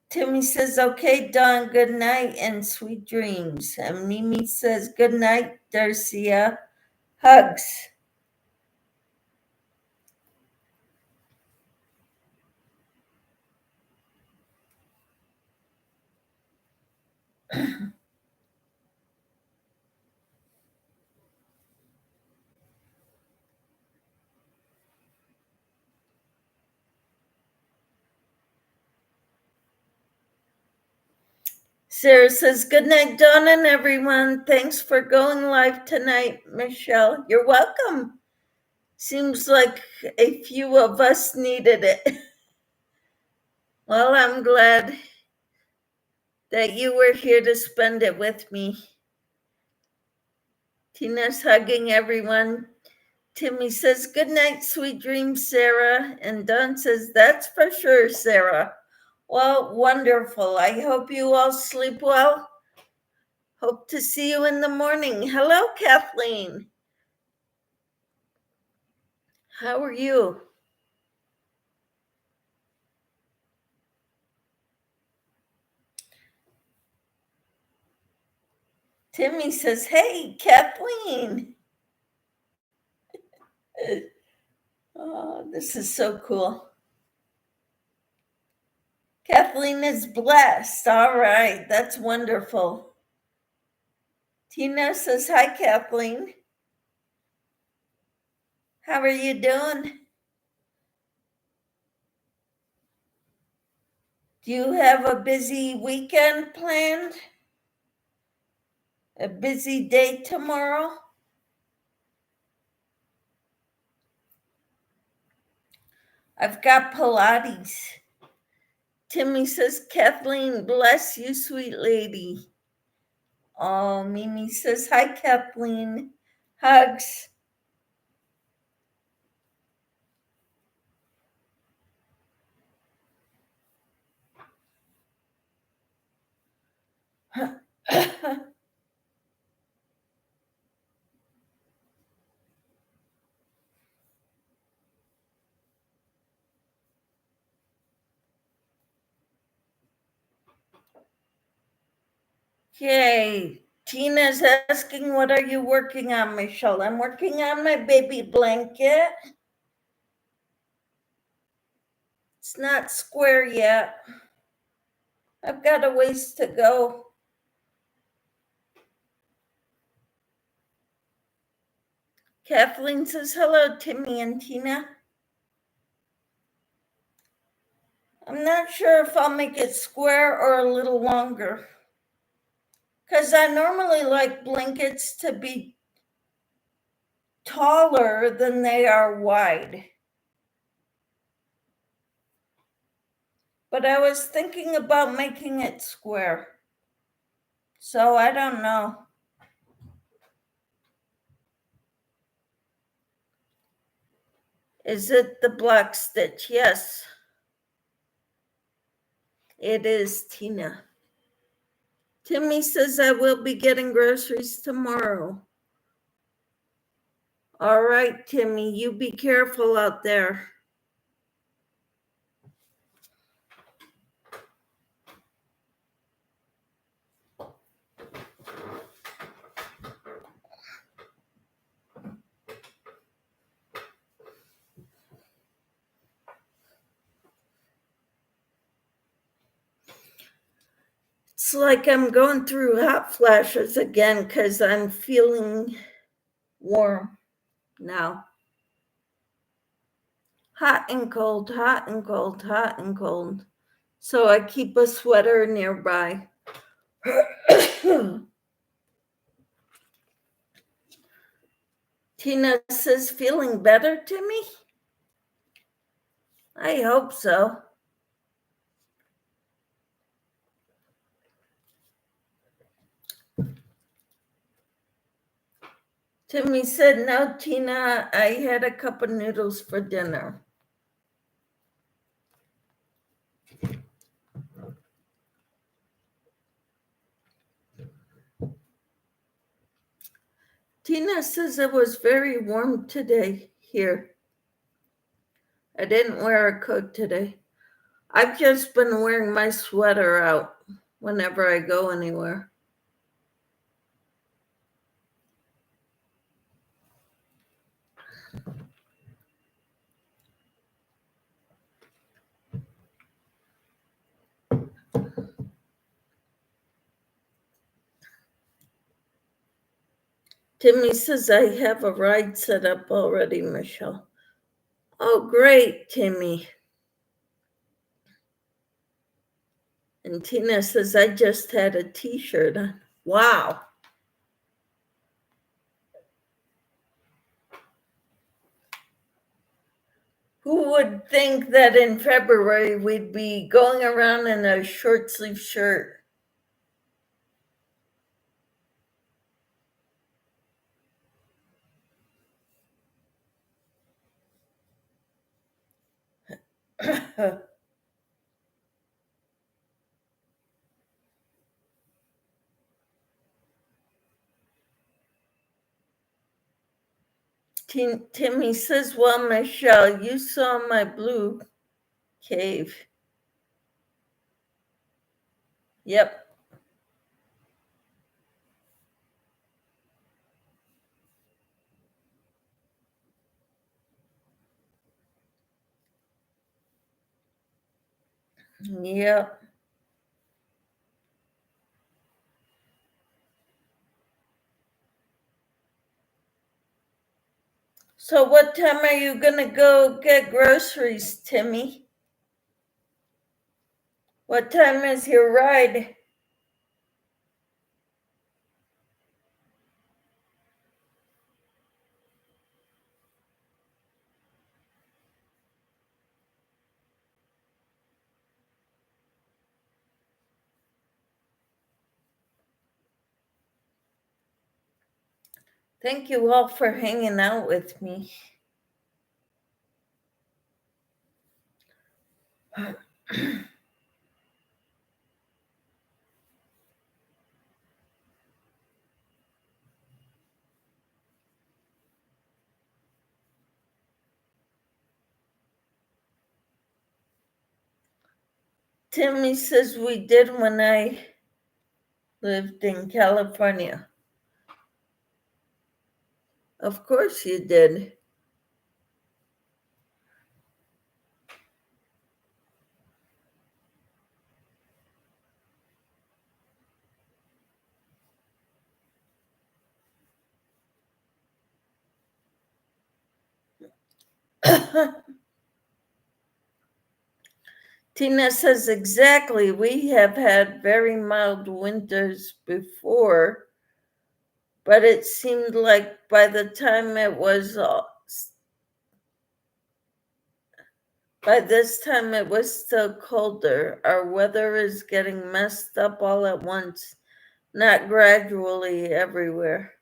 Timmy says, okay, Dawn, good night and sweet dreams. And Mimi says, good night, Darcia. Hugs. Sarah says, good night, Dawn and everyone. Thanks for going live tonight, Michelle. You're welcome. Seems like a few of us needed it. Well, I'm glad that you were here to spend it with me. Tina's hugging everyone. Timmy says, good night, sweet dreams, Sarah. And Dawn says, that's for sure, Sarah. Well, wonderful. I hope you all sleep well. Hope to see you in the morning. Hello, Kathleen. How are you? Timmy says, hey, Kathleen. Oh, this is so cool. Kathleen is blessed. All right, that's wonderful. Tina says, hi, Kathleen. How are you doing? Do you have a busy weekend planned? A busy day tomorrow? I've got Pilates. Timmy says, Kathleen, bless you, sweet lady. Oh, Mimi says, hi, Kathleen. Hugs. Okay, Tina's asking, what are you working on, Michelle? I'm working on my baby blanket. It's not square yet. I've got a ways to go. Kathleen says, hello, Timmy and Tina. I'm not sure if I'll make it square or a little longer, because I normally like blankets to be taller than they are wide. But I was thinking about making it square. So I don't know. Is it the block stitch? Yes. It is, Tina. Timmy says I will be getting groceries tomorrow. All right, Timmy, you be careful out there. It's like I'm going through hot flashes again because I'm feeling warm now. Hot and cold, hot and cold, hot and cold. So I keep a sweater nearby. Tina says, feeling better, Timmy? I hope so. Timmy said, no, Tina, I had a cup of noodles for dinner. Tina says it was very warm today here. I didn't wear a coat today. I've just been wearing my sweater out whenever I go anywhere. Timmy says I have a ride set up already, Michelle. Oh, great, Timmy. And Tina says I just had a t-shirt on. Wow. Who would think that in February we'd be going around in a short sleeve shirt? Timmy says, well, Michelle, you saw my blue cave. Yep. Yep. So what time are you going to go get groceries, Timmy? What time is your ride? Thank you all for hanging out with me. Timmy says we did when I lived in California. Of course you did. Tina says exactly. We have had very mild winters before, but it seemed like by the time it was by this time it was still colder. Our weather is getting messed up all at once, not gradually everywhere.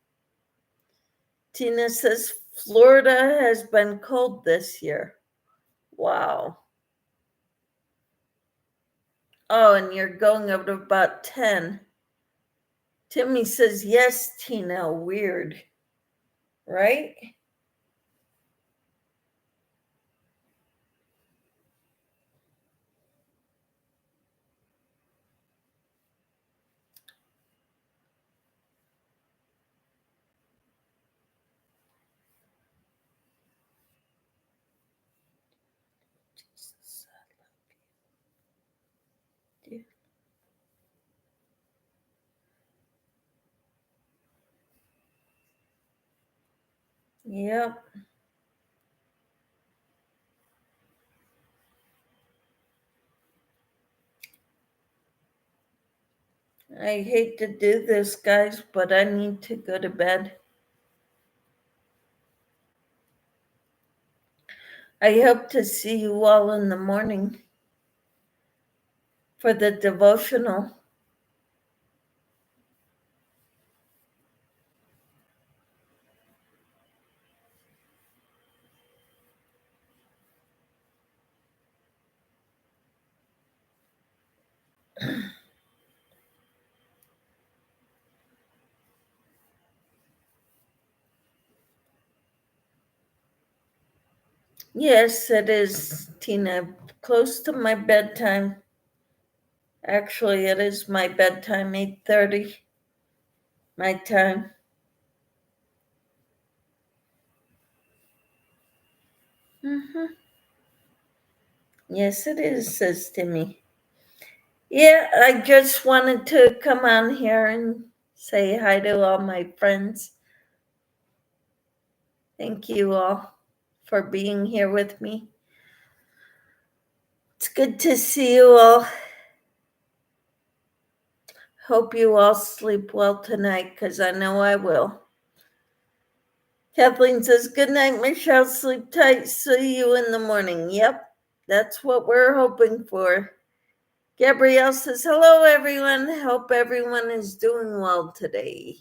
Tina says Florida has been cold this year. Wow. Oh, and you're going up to about 10. Timmy says, yes, Tina, weird. Right? Yep. I hate to do this, guys, but I need to go to bed. I hope to see you all in the morning for the devotional. Yes, it is, Tina, close to my bedtime. Actually, it is my bedtime, 8:30, my time. Mm-hmm. Yes, it is, says Timmy. Yeah, I just wanted to come on here and say hi to all my friends. Thank you all for being here with me. It's good to see you all. Hope you all sleep well tonight, because I know I will. Kathleen says, good night, Michelle. Sleep tight. See you in the morning. Yep, that's what we're hoping for. Gabrielle says, hello, everyone. Hope everyone is doing well today.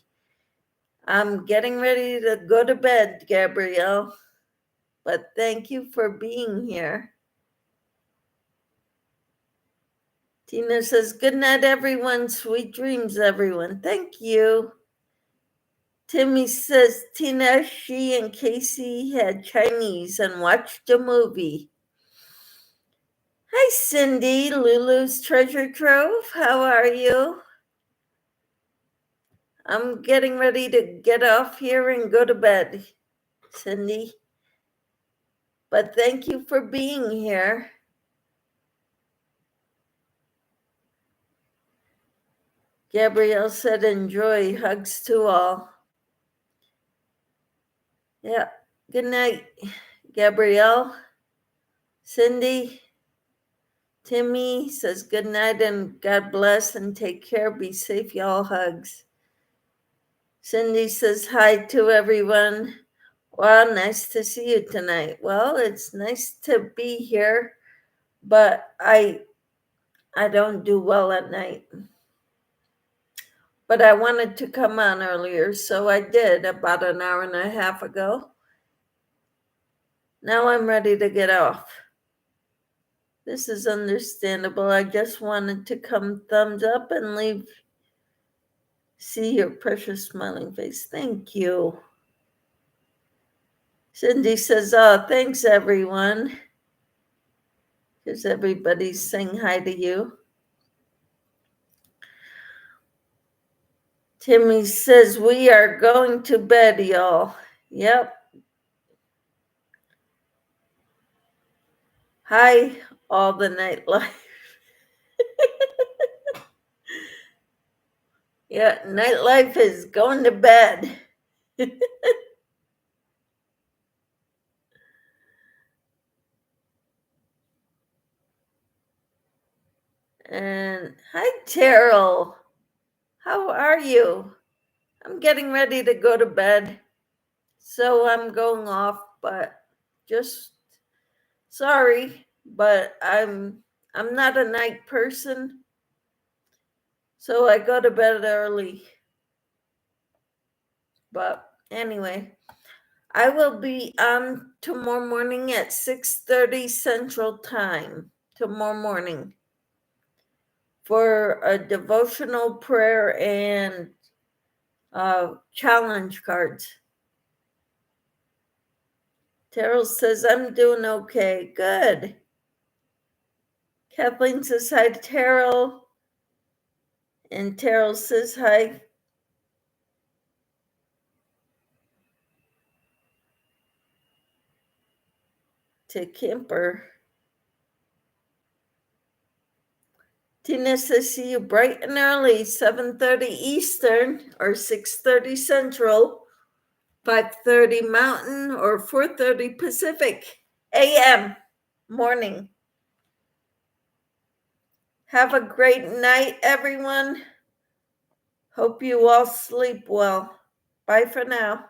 I'm getting ready to go to bed, Gabrielle, but thank you for being here. Tina says, good night, everyone. Sweet dreams, everyone. Thank you. Timmy says, Tina, she and Casey had Chinese and watched a movie. Hi, Cindy, Lulu's Treasure Trove. How are you? I'm getting ready to get off here and go to bed, Cindy. But thank you for being here. Gabrielle said, enjoy. Hugs to all. Yeah. Good night, Gabrielle. Cindy. Timmy says, good night and God bless and take care. Be safe, y'all. Hugs. Cindy says, hi to everyone. Wow, nice to see you tonight. Well, it's nice to be here, but I don't do well at night. but I wanted to come on earlier, so I did about an hour and a half ago. Now I'm ready to get off. This is understandable. I just wanted to come thumbs up and see your precious smiling face. Thank you. Cindy says, oh, thanks everyone. Because everybody's saying hi to you. Timmy says, we are going to bed, y'all. Yep. Hi, all the nightlife. Yeah, nightlife is going to bed. And hi, Terrell. How are you? I'm getting ready to go to bed. So I'm going off, but just sorry, but I'm not a night person. So I go to bed early. But anyway, I will be on tomorrow morning at 6:30 Central Time. Tomorrow morning for a devotional prayer and challenge cards. Terrell says, I'm doing okay. Good. Kathleen says hi to Terrell. And Terrell says hi to Kemper. Tina says, see you bright and early, 7:30 Eastern or 6:30 Central, 5:30 Mountain or 4:30 Pacific a.m. morning. Have a great night, everyone. Hope you all sleep well. Bye for now.